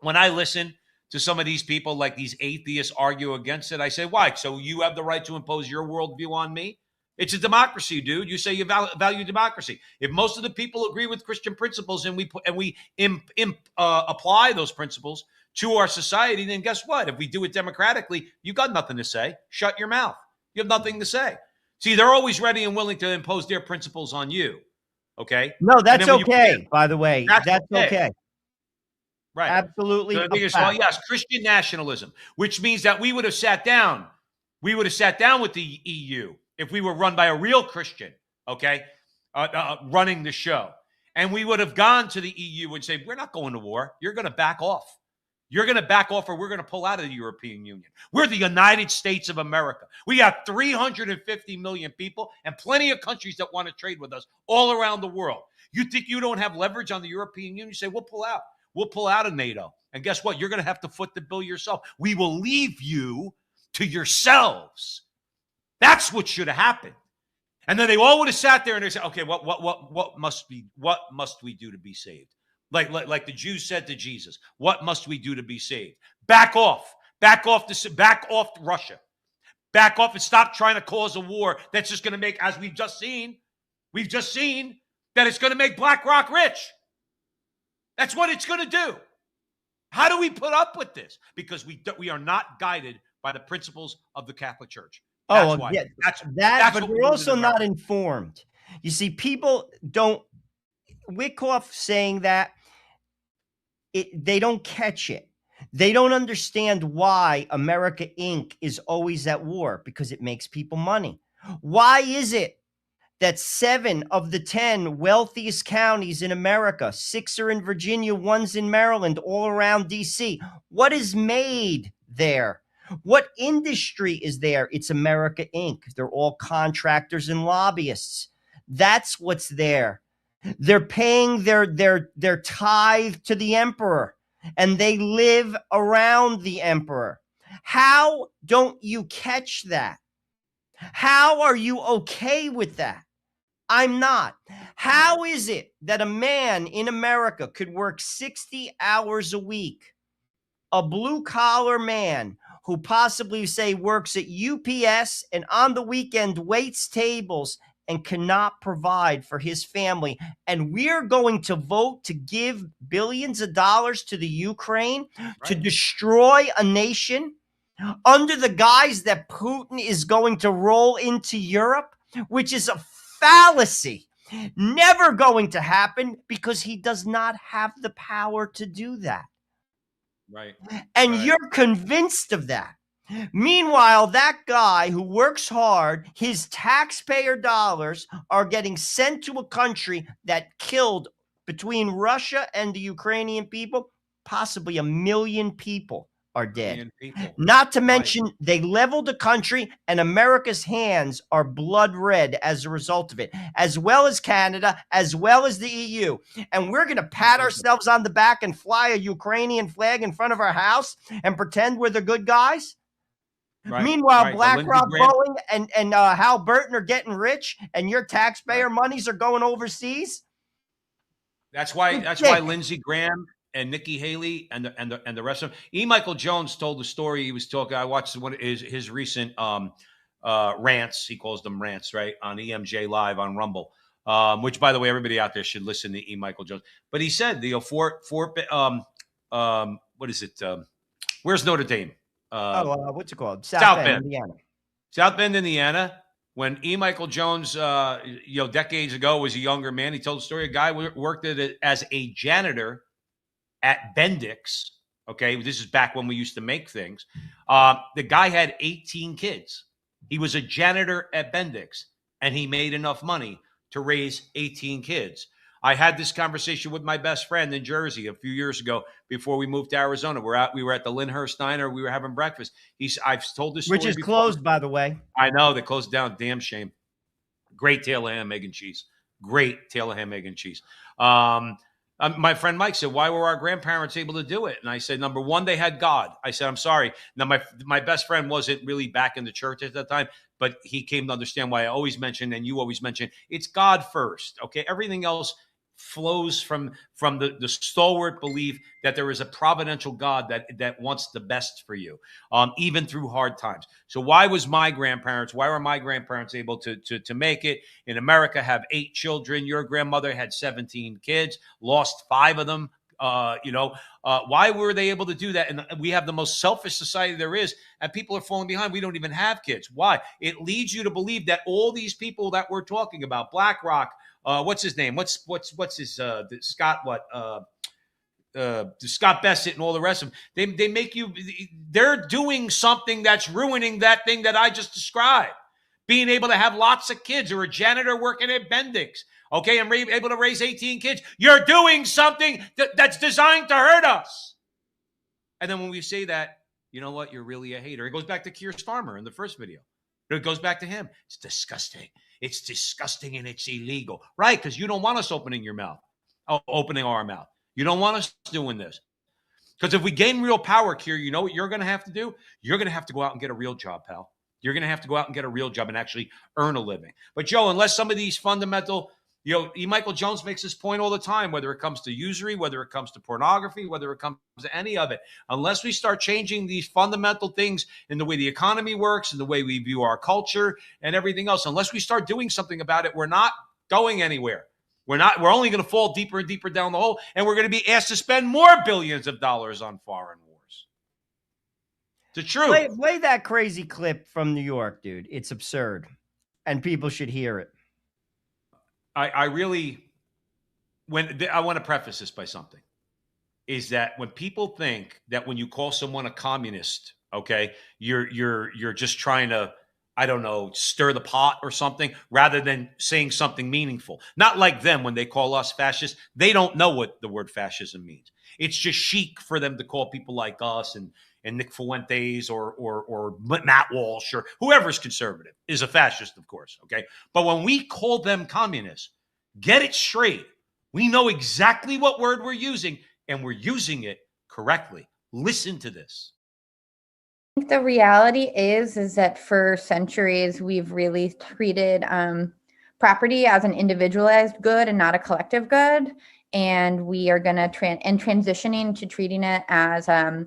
When I listen to some of these people, like these atheists, argue against it, I say, why? So you have the right to impose your worldview on me? It's a democracy, dude. You say you value democracy. If most of the people agree with Christian principles and we apply those principles to our society, then guess what? If we do it democratically, you got nothing to say. Shut your mouth. You have nothing to say. See, they're always ready and willing to impose their principles on you. Okay? No, that's okay, by the way. That's okay. Right. Absolutely. So the thing is, well, yes, Christian nationalism, which means that we would have sat down. We would have sat down with the EU if we were run by a real Christian, okay, running the show. And we would have gone to the EU and say, we're not going to war. You're going to back off. You're going to back off or we're going to pull out of the European Union. We're the United States of America. We got 350 million people and plenty of countries that want to trade with us all around the world. You think you don't have leverage on the European Union? You say, we'll pull out. We'll pull out of NATO. And guess what? You're going to have to foot the bill yourself. We will leave you to yourselves. That's what should have happened. And then they all would have sat there and they said, okay, what must we do to be saved? Like the Jews said to Jesus, what must we do to be saved? Back off Russia. Back off and stop trying to cause a war that's just going to make, as we've just seen that it's going to make BlackRock rich. That's what it's going to do. How do we put up with this? Because we are not guided by the principles of the Catholic Church. That's why. Yeah, that's but we're also not informed. You see, people don't, Wickoff saying that, they don't catch it. They don't understand why America Inc. is always at war, because it makes people money. Why is it that 7 of the 10 wealthiest counties in America, 6 are in Virginia, 1's in Maryland, all around DC? What is made there? What industry is there? It's America Inc. They're all contractors and lobbyists. That's what's there. They're paying their tithe to the emperor, and they live around the emperor. How don't you catch that? How are you okay with that? I'm not. How is it that a man in America could work 60 hours a week, a blue-collar man who possibly, say, works at UPS and on the weekend waits tables and cannot provide for his family, and we're going to vote to give billions of dollars to the Ukraine to destroy a nation under the guise that Putin is going to roll into Europe, which is a fallacy. Never going to happen, because he does not have the power to do that. Right. And you're convinced of that. Meanwhile, that guy who works hard, his taxpayer dollars are getting sent to a country that killed, between Russia and the Ukrainian people, possibly 1 million people are dead. Not to mention, they leveled the country, and America's hands are blood red as a result of it, as well as Canada, as well as the EU. And we're going to pat ourselves on the back and fly a Ukrainian flag in front of our house and pretend we're the good guys? Meanwhile, BlackRock, Boeing, and Hal Burton are getting rich, and your taxpayer monies are going overseas. That's why Lindsey Graham and Nikki Haley and the rest of them. E. Michael Jones told the story. He was talking. I watched one of his recent rants. He calls them rants, right, on EMJ Live on Rumble. Which, by the way, everybody out there should listen to E. Michael Jones. But he said, what is it? Where's Notre Dame? What's it called? South Bend, Indiana. South Bend, Indiana. When E. Michael Jones, decades ago, was a younger man, he told the story. A guy worked as a janitor at Bendix. Okay, this is back when we used to make things. The guy had 18 kids. He was a janitor at Bendix, and he made enough money to raise 18 kids. I had this conversation with my best friend in Jersey a few years ago before we moved to Arizona. We were at the Lyndhurst Diner. We were having breakfast. I've told this story before. Which is before. Closed, by the way. I know, they closed down. Damn shame. Great tail of ham, egg, and cheese. Great tail of ham, egg, and cheese. My friend Mike said, why were our grandparents able to do it? And I said, number one, they had God. I said, I'm sorry. Now, my best friend wasn't really back in the church at that time, but he came to understand why I always mention, and you always mention, it's God first. Okay. Everything else flows from the stalwart belief that there is a providential God that wants the best for you, even through hard times. So why were my grandparents able to make it in America, have 8 children? Your grandmother had 17 kids, lost 5 of them. Why were they able to do that? And we have the most selfish society there is, and people are falling behind. We don't even have kids. Why? It leads you to believe that all these people that we're talking about, BlackRock, what's his name? What's his Scott? Scott Bessett and all the rest of them. They make you. They're doing something that's ruining that thing that I just described. Being able to have lots of kids, or a janitor working at Bendix, okay, and able to raise 18 kids. You're doing something that's designed to hurt us. And then when we say that, you know what? You're really a hater. It goes back to Keir Starmer in the first video. It goes back to him. It's disgusting. It's disgusting and it's illegal. Right, because you don't want us opening our mouth. You don't want us doing this. Because if we gain real power, Keir, you know what you're going to have to do? You're going to have to go out and get a real job, pal. You're going to have to go out and get a real job and actually earn a living. But, Joe, unless some of these fundamental, E. Michael Jones makes this point all the time, whether it comes to usury, whether it comes to pornography, whether it comes to any of it, unless we start changing these fundamental things in the way the economy works and the way we view our culture and everything else, unless we start doing something about it, we're not going anywhere. We're only going to fall deeper and deeper down the hole, and we're going to be asked to spend more billions of dollars on foreign wars. The truth. Play that crazy clip from New York, dude. It's absurd, and people should hear it. I want to preface this by something, is that when people think that when you call someone a communist, okay, you're just trying to, I don't know, stir the pot or something, rather than saying something meaningful. Not like them when they call us fascists. They don't know what the word fascism means. It's just chic for them to call people like us and Nick Fuentes or Matt Walsh or whoever's conservative is a fascist, of course, okay? But when we call them communists, get it straight. We know exactly what word we're using, and we're using it correctly. Listen to this. I think the reality is that for centuries, we've really treated property as an individualized good and not a collective good. And we are going to transitioning to treating it as a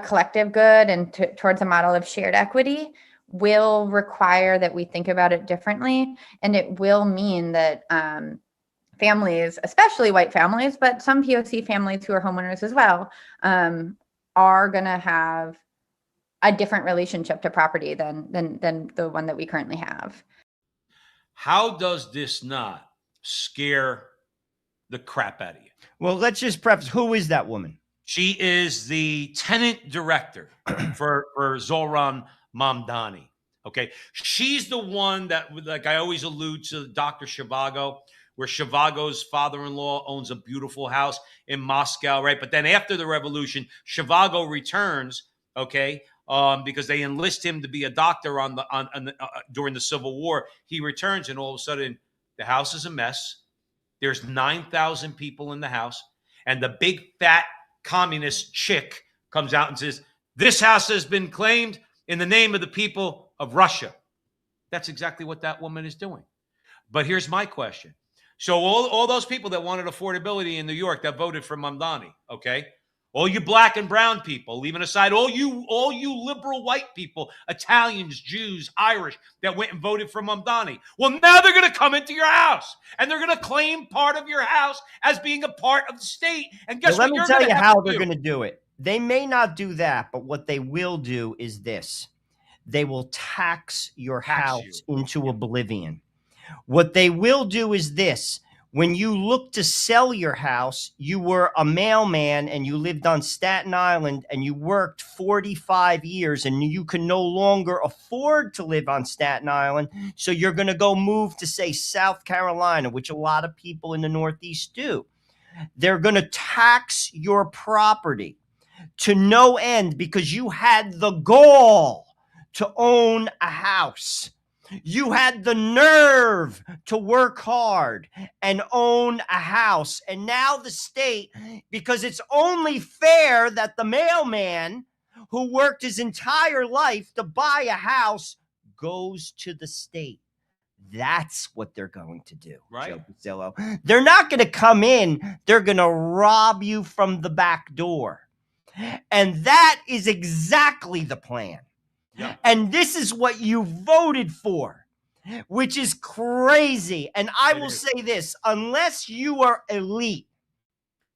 collective good and towards a model of shared equity will require that we think about it differently. And it will mean that families, especially white families, but some POC families who are homeowners as well, are going to have a different relationship to property than the one that we currently have. How does this not scare the crap out of you? Well, let's just preface, who is that woman? She is the tenant director for Zohran Mamdani. Okay. She's the one that, like I always allude to, Dr. Zhivago, where Zhivago's father-in-law owns a beautiful house in Moscow, right? But then after the revolution, Zhivago returns, okay, because they enlist him to be a doctor during the Civil War. He returns, and all of a sudden, the house is a mess. There's 9,000 people in the house, and the big fat communist chick comes out and says, "This house has been claimed in the name of the people of Russia." That's exactly what that woman is doing. But here's my question. So all those people that wanted affordability in New York that voted for Mamdani, okay? All you black and brown people, leaving aside all you liberal white people, Italians, Jews, Irish, that went and voted for Mamdani. Well, now they're going to come into your house, and they're going to claim part of your house as being a part of the state. And guess what? Let me tell you how they're going to do it. They may not do that, but what they will do is this. They will tax your house into oblivion. What they will do is this. When you look to sell your house, you were a mailman and you lived on Staten Island and you worked 45 years and you can no longer afford to live on Staten Island. So you're going to go move to, say, South Carolina, which a lot of people in the Northeast do. They're going to tax your property to no end because you had the gall to own a house. You had the nerve to work hard and own a house. And now the state, because it's only fair that the mailman who worked his entire life to buy a house goes to the state. That's what they're going to do, Right. Joe Pasillo. They're not going to come in. They're going to rob you from the back door. And that is exactly the plan. Yeah. And this is what you voted for, which is crazy. And I will say this, unless you are elite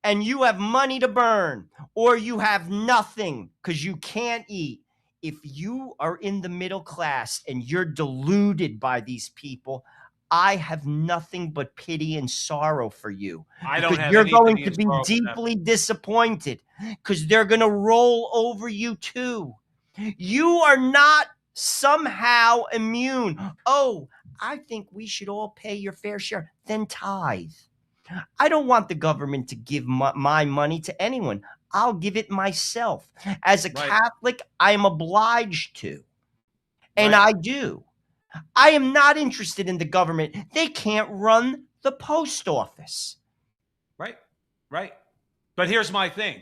and you have money to burn or you have nothing because you can't eat, if you are in the middle class and you're deluded by these people, I have nothing but pity and sorrow for you. I don't have You're any going pity to and be sorrow for them. deeply disappointed because they're going to roll over you too. You are not somehow immune. Oh, I think we should all pay your fair share. Then tithe. I don't want the government to give my money to anyone. I'll give it myself. As a Catholic, I am obliged to. And I do. I am not interested in the government. They can't run the post office. Right. But here's my thing.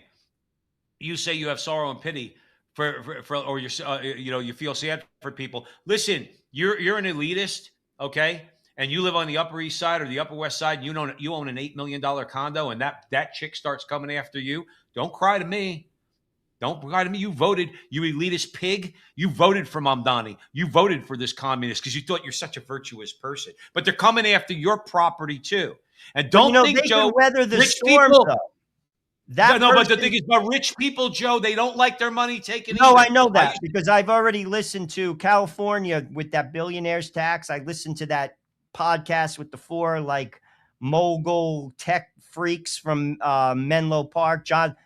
You say you have sorrow and pity for or you're, you feel sad for people. Listen, you're an elitist, okay? And you live on the Upper East Side or the Upper West Side, and you own an $8 million condo, and that chick starts coming after you. Don't cry to me. Don't cry to me. You voted, you elitist pig. You voted for Mamdani. You voted for this communist because you thought you're such a virtuous person. But they're coming after your property too. And don't think, they Joe, can weather the rich storm, people. though. But the thing is, but rich people, Joe, they don't like their money taken. No, either. I know that because I've already listened to California with that billionaires tax. I listened to that podcast with the four mogul tech freaks from Menlo Park,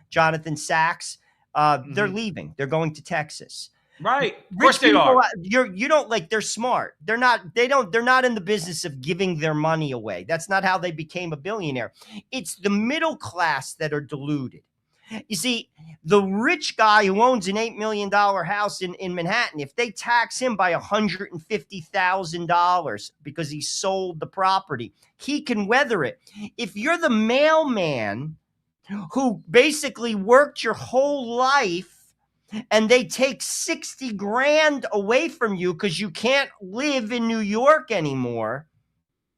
Jonathan Sachs. They're leaving. They're going to Texas. Right. Of course they are. You don't they're smart. They're not in the business of giving their money away. That's not how they became a billionaire. It's the middle class that are deluded. You see, the rich guy who owns an $8 million house in Manhattan, if they tax him by $150,000 because he sold the property, he can weather it. If you're the mailman who basically worked your whole life and they take 60 grand away from you because you can't live in New York anymore,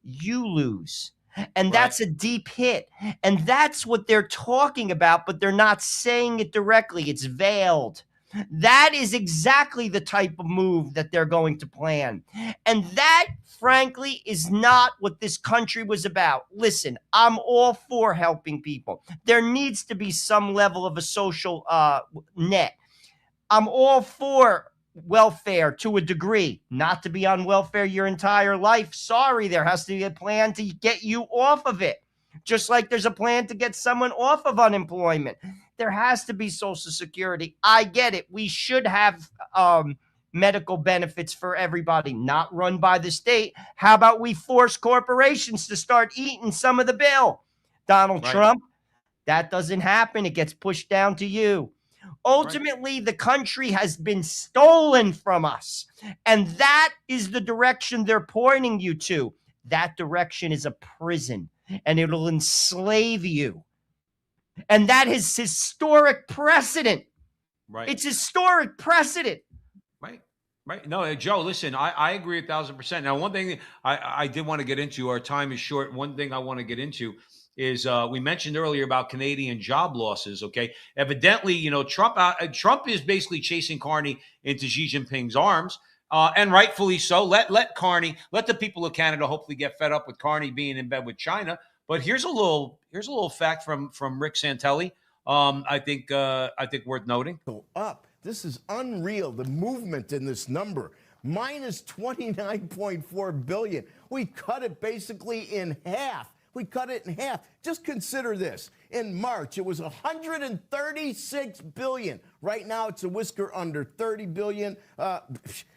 you lose. And that's a deep hit. And that's what they're talking about, but they're not saying it directly. It's veiled. That is exactly the type of move that they're going to plan. And that, frankly, is not what this country was about. Listen, I'm all for helping people. There needs to be some level of a social net. I'm all for welfare to a degree, not to be on welfare your entire life. Sorry, there has to be a plan to get you off of it. Just like there's a plan to get someone off of unemployment. There has to be Social Security. I get it. We should have medical benefits for everybody, not run by the state. How about we force corporations to start eating some of the bill? Donald Trump, that doesn't happen. It gets pushed down to you. Ultimately, the country has been stolen from us. And that is the direction they're pointing you to. That direction is a prison, and it'll enslave you. And that is historic precedent. Right. It's historic precedent. Right. No, Joe, listen, I agree 1,000%. Now, one thing I did want to get into, our time is short. One thing I want to get into is we mentioned earlier about Canadian job losses. Okay, evidently, Trump is basically chasing Carney into Xi Jinping's arms, and rightfully so. Let the people of Canada hopefully get fed up with Carney being in bed with China. But here's a little fact from Rick Santelli. I think worth noting. Go up. This is unreal. The movement in this number. Minus 29.4 billion. We cut it basically in half. Just consider this. In March, it was 136 billion. Right now, it's a whisker under 30 billion.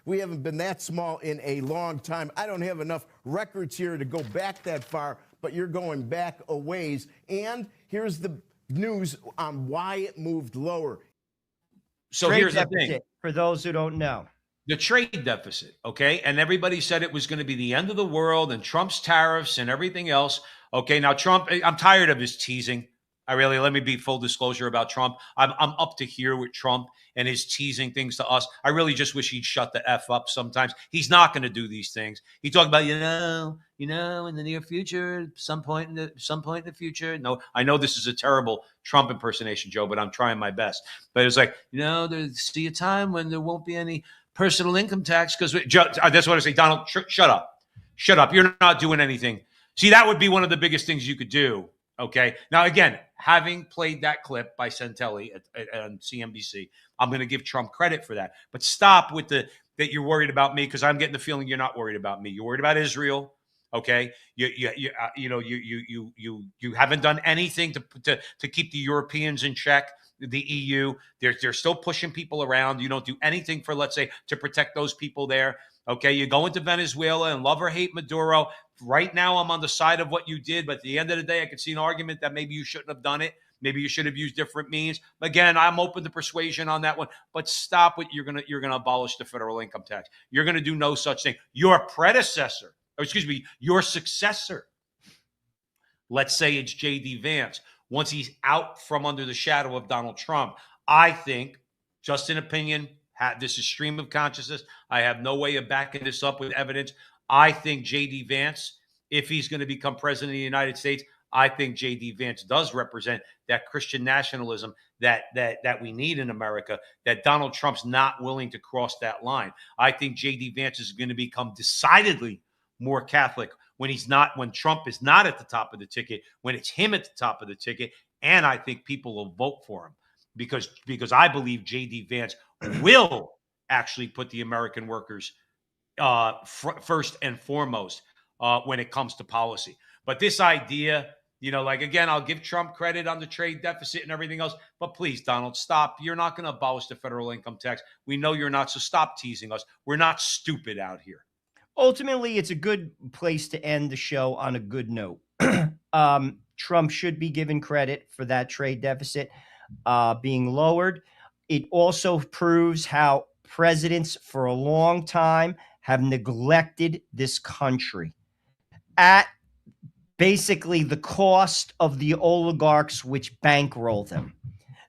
We haven't been that small in a long time. I don't have enough records here to go back that far, but you're going back a ways. And here's the news on why it moved lower. So here's the thing. For those who don't know. the trade deficit, okay? And everybody said it was going to be the end of the world and Trump's tariffs and everything else. Okay, now Trump, I'm tired of his teasing. Let me be full disclosure about Trump. I'm up to here with Trump and his teasing things to us. I really just wish he'd shut the F up sometimes. He's not going to do these things. He talked about, in the near future, some point in the future. No, I know this is a terrible Trump impersonation, Joe, but I'm trying my best. But it's like, there'll see a time when there won't be any personal income tax because that's what I say. Donald, shut up. Shut up. You're not doing anything. See, that would be one of the biggest things you could do. Okay. Now, again, having played that clip by Santelli on CNBC, I'm going to give Trump credit for that. But stop with that you're worried about me, because I'm getting the feeling you're not worried about me. You're worried about Israel. Okay. You haven't done anything to keep the Europeans in check. The EU, they're still pushing people around. You don't do anything for, let's say, to protect those people there. Okay, you go into Venezuela and love or hate Maduro. Right now, I'm on the side of what you did, but at the end of the day, I could see an argument that maybe you shouldn't have done it. Maybe you should have used different means. Again, I'm open to persuasion on that one. But stop it. You're gonna abolish the federal income tax. You're gonna do no such thing. Your successor. Let's say it's J.D. Vance. Once he's out from under the shadow of Donald Trump, I think, just an opinion, this is stream of consciousness. I have no way of backing this up with evidence. I think J.D. Vance, if he's going to become president of the United States, I think J.D. Vance does represent that Christian nationalism that we need in America, that Donald Trump's not willing to cross that line. I think J.D. Vance is going to become decidedly more Catholic when Trump is not at the top of the ticket, when it's him at the top of the ticket. And I think people will vote for him because I believe J.D. Vance will actually put the American workers first and foremost when it comes to policy. But this idea, again, I'll give Trump credit on the trade deficit and everything else, but please, Donald, stop. You're not going to abolish the federal income tax. We know you're not, so stop teasing us. We're not stupid out here. Ultimately, it's a good place to end the show on a good note. Trump should be given credit for that trade deficit being lowered. It also proves how presidents for a long time have neglected this country at basically the cost of the oligarchs which bankroll them.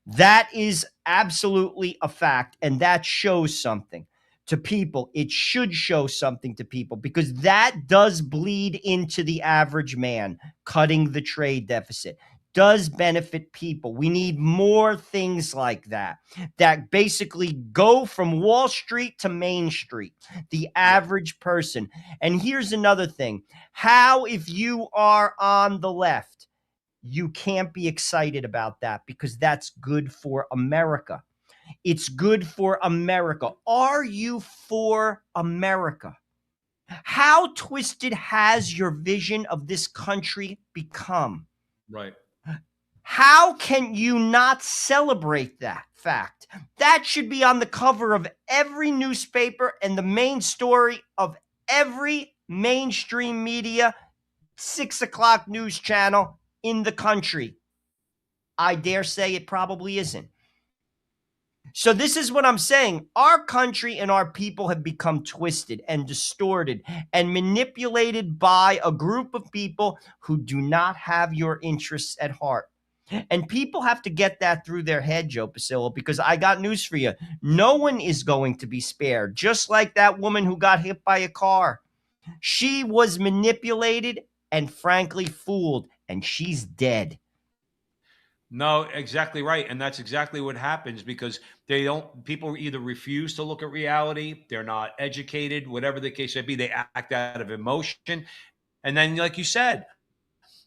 That is absolutely a fact, and that shows something to people. It should show something to people because that does bleed into the average man. Cutting the trade deficit does benefit people. We need more things like that basically go from Wall Street to Main Street, the average person. And here's another thing. How, if you are on the left, you can't be excited about that because that's good for America. It's good for America. Are you for America? How twisted has your vision of this country become? Right. How can you not celebrate that fact? That should be on the cover of every newspaper and the main story of every mainstream media 6 o'clock news channel in the country. I dare say it probably isn't. So this is what I'm saying. Our country and our people have become twisted and distorted and manipulated by a group of people who do not have your interests at heart. And people have to get that through their head, Joe Pasillo, because I got news for you. No one is going to be spared, just like that woman who got hit by a car. She was manipulated and frankly fooled, and she's dead. No, exactly right. And that's exactly what happens because people either refuse to look at reality, they're not educated, whatever the case may be, they act out of emotion. And then, like you said,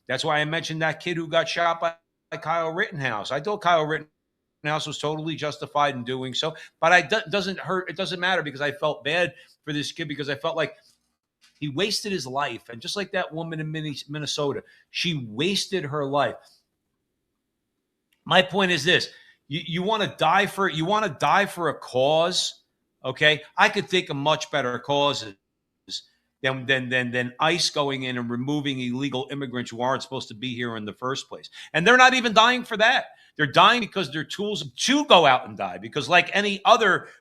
that's why I mentioned that kid who got shot by Kyle Rittenhouse. I thought Kyle Rittenhouse was totally justified in doing so, but it doesn't hurt. It doesn't matter because I felt bad for this kid because I felt like he wasted his life. And just like that woman in Minnesota, she wasted her life. My point is this: you want to die for a cause, okay? I could think of much better causes than ICE going in and removing illegal immigrants who aren't supposed to be here in the first place. And they're not even dying for that. They're dying because they're tools to go out and die. Because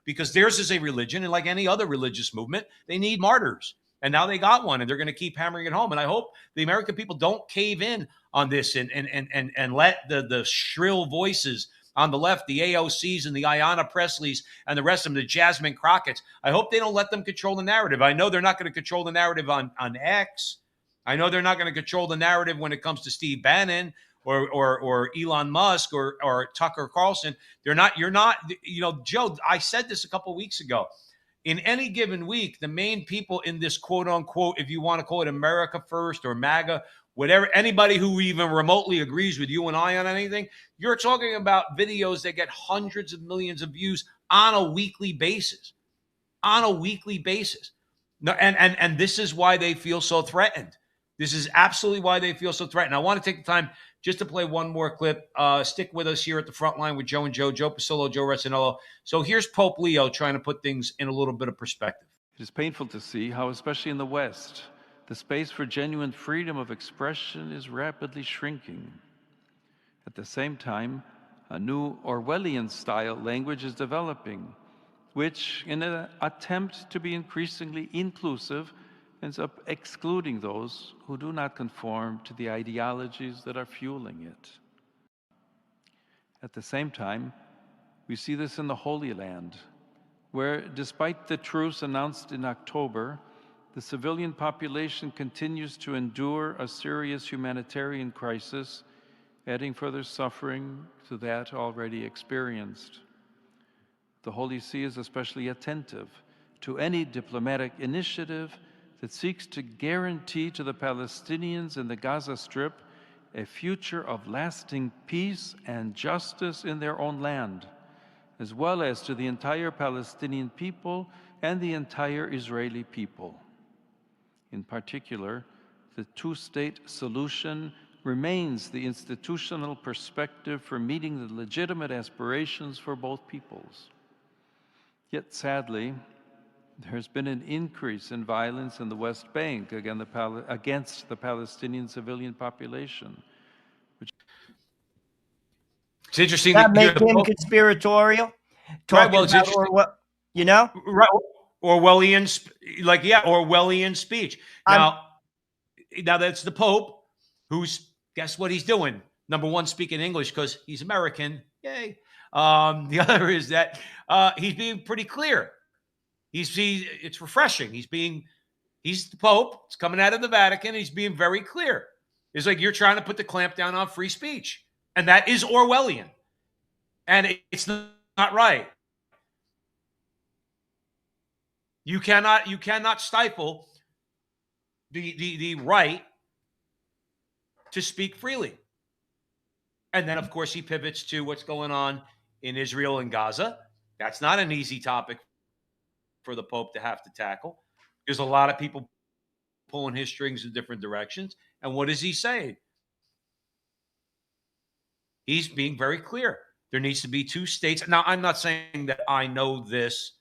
because theirs is a religion, and like any other religious movement, they need martyrs. And now they got one, and they're going to keep hammering it home. And I hope the American people don't cave in on this and let the shrill voices on the left, the AOCs and the Ayanna Presleys and the rest of them, the Jasmine Crockett's, I hope they don't let them control the narrative. I know they're not going to control the narrative on X. I know they're not going to control the narrative when it comes to Steve Bannon or Elon Musk or Tucker Carlson. You're not, Joe, I said this a couple of weeks ago. In any given week, the main people in this quote unquote, if you want to call it America First or MAGA, whatever, anybody who even remotely agrees with you and I on anything, you're talking about videos that get hundreds of millions of views on a weekly basis. No, and this is why they feel so threatened. This is absolutely why they feel so threatened. I want to take the time just to play one more clip. Stick with us here at the front line with Joe and Joe Pasillo, Joe Resinello. So here's Pope Leo trying to put things in a little bit of perspective. It is painful to see how, especially in the West, the space for genuine freedom of expression is rapidly shrinking. At the same time, a new Orwellian-style language is developing, which, in an attempt to be increasingly inclusive, ends up excluding those who do not conform to the ideologies that are fueling it. At the same time, we see this in the Holy Land, where, despite the truce announced in October, the civilian population continues to endure a serious humanitarian crisis, adding further suffering to that already experienced. The Holy See is especially attentive to any diplomatic initiative that seeks to guarantee to the Palestinians in the Gaza Strip a future of lasting peace and justice in their own land, as well as to the entire Palestinian people and the entire Israeli people. In particular, the two-state solution remains the institutional perspective for meeting the legitimate aspirations for both peoples. Yet sadly, there has been an increase in violence in the West Bank against the Palestinian civilian population. It's interesting that make him conspiratorial. Right, well, it's right, Orwellian, Orwellian speech. Now that's the Pope, who's, guess what he's doing? Number one, speaking English because he's American. Yay. The other is that he's being pretty clear. It's refreshing. He's the Pope. It's coming out of the Vatican. He's being very clear. It's like you're trying to put the clamp down on free speech, and that is Orwellian, and it's not right. You cannot stifle the right to speak freely. And then, of course, he pivots to what's going on in Israel and Gaza. That's not an easy topic for the Pope to have to tackle. There's a lot of people pulling his strings in different directions. And what is he saying? He's being very clear. There needs to be two states. Now, I'm not saying that I know this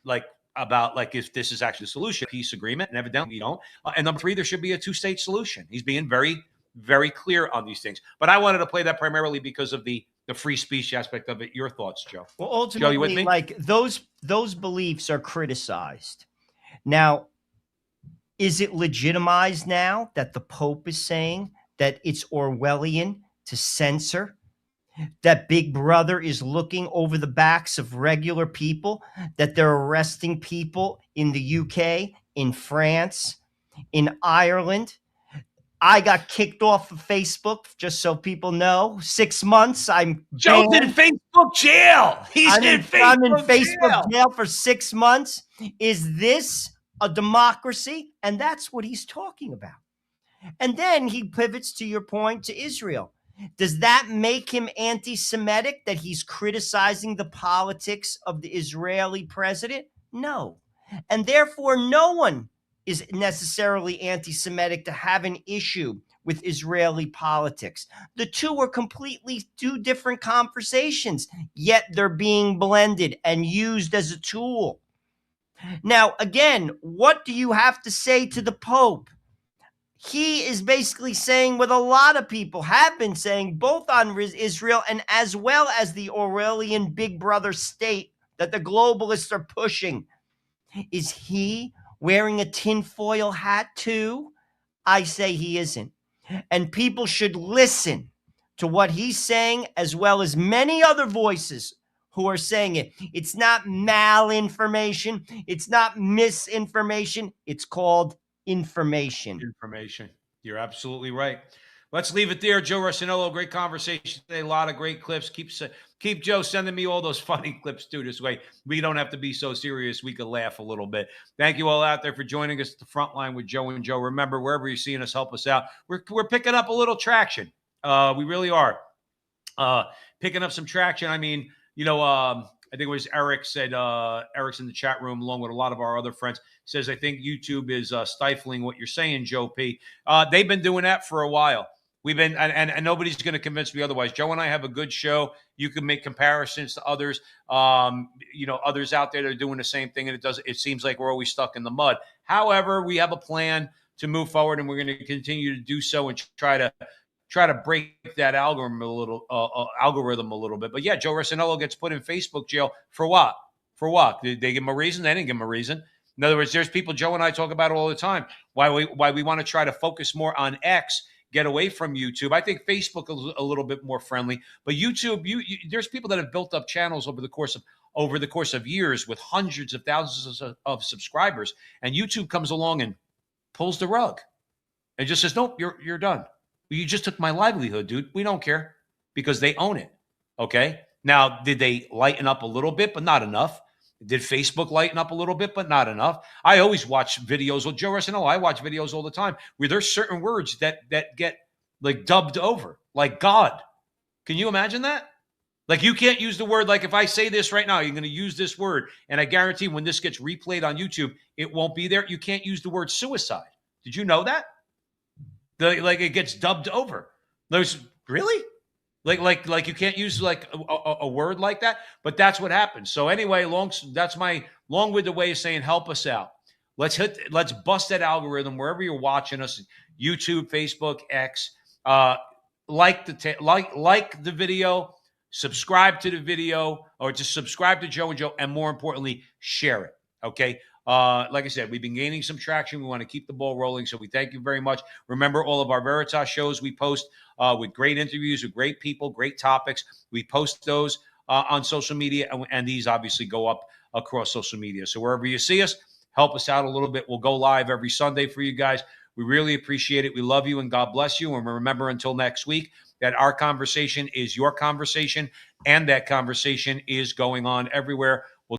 if this is actually a solution, peace agreement, and evidently we don't. And number three, there should be a two-state solution. He's being very, very clear on these things. But I wanted to play that primarily because of the free speech aspect of it. Your thoughts, Joe? Well, ultimately, Joe, you with me? Like those beliefs are criticized. Now, is it legitimized now that the Pope is saying that it's Orwellian to censor? That Big Brother is looking over the backs of regular people, that they're arresting people in the UK, in France, in Ireland. I got kicked off of Facebook, just so people know. 6 months. Joe's in Facebook jail. I'm in Facebook jail for 6 months. Is this a democracy? And that's what he's talking about. And then he pivots, to your point, to Israel. Does that make him anti-Semitic, that he's criticizing the politics of the Israeli president? No. And therefore, no one is necessarily anti-Semitic to have an issue with Israeli politics. The two are completely two different conversations, yet they're being blended and used as a tool Now, again, what do you have to say to the Pope? He is basically saying what a lot of people have been saying, both on Israel and as well as the Orwellian big brother state that the globalists are pushing. Is he wearing a tinfoil hat too? I say he isn't. And people should listen to what he's saying, as well as many other voices who are saying it. It's not malinformation. It's not misinformation. It's called information. Information. You're absolutely right. Let's leave it there. Joe Rossinello, great conversation today. A lot of great clips. Keep Joe sending me all those funny clips too. This way we don't have to be so serious. We can laugh a little bit. Thank you all out there for joining us at the front line with Joe and Joe. Remember, wherever you're seeing us, help us out. We're picking up a little traction. We really are picking up some traction. I mean, I think it was Eric said, Eric's in the chat room along with a lot of our other friends, says, I think YouTube is stifling what you're saying, Joe P. They've been doing that for a while. We've been, and nobody's going to convince me otherwise. Joe and I have a good show. You can make comparisons to others, others out there that are doing the same thing, and it seems like we're always stuck in the mud. However, we have a plan to move forward, and we're going to continue to do so and try to break that algorithm a little bit. But yeah, Joe Rossinello gets put in Facebook jail for what? For what? Did they give him a reason? They didn't give him a reason. In other words, there's people Joe and I talk about all the time. Why we want to try to focus more on X, get away from YouTube. I think Facebook is a little bit more friendly, but YouTube, there's people that have built up channels over the course of years with hundreds of thousands of subscribers, and YouTube comes along and pulls the rug and just says, nope, you're done. You just took my livelihood, dude. We don't care, because they own it. Okay. Now, did they lighten up a little bit, but not enough? Did Facebook lighten up a little bit, but not enough? I always watch videos with Joe Rossinello. I watch videos all the time where there's certain words that get like dubbed over, like God. Can you imagine that? Like, you can't use the word, like if I say this right now, you're going to use this word, and I guarantee when this gets replayed on YouTube, it won't be there. You can't use the word suicide. Did you know that? Like it gets dubbed over. There's really? Like you can't use like a word like that, but that's what happens. So anyway, that's my long-winded way of saying, help us out. Let's bust that algorithm wherever you're watching us, YouTube, Facebook, X. Like the video, subscribe to the video, or just subscribe to Joe and Joe, and more importantly, share it. Okay. Like I said, we've been gaining some traction. We want to keep the ball rolling. So we thank you very much. Remember, all of our Veritas shows we post with great interviews with great people, great topics. We post those on social media, and these obviously go up across social media. So wherever you see us, help us out a little bit. We'll go live every Sunday for you guys. We really appreciate it. We love you, and God bless you. And remember, until next week, that our conversation is your conversation, and that conversation is going on everywhere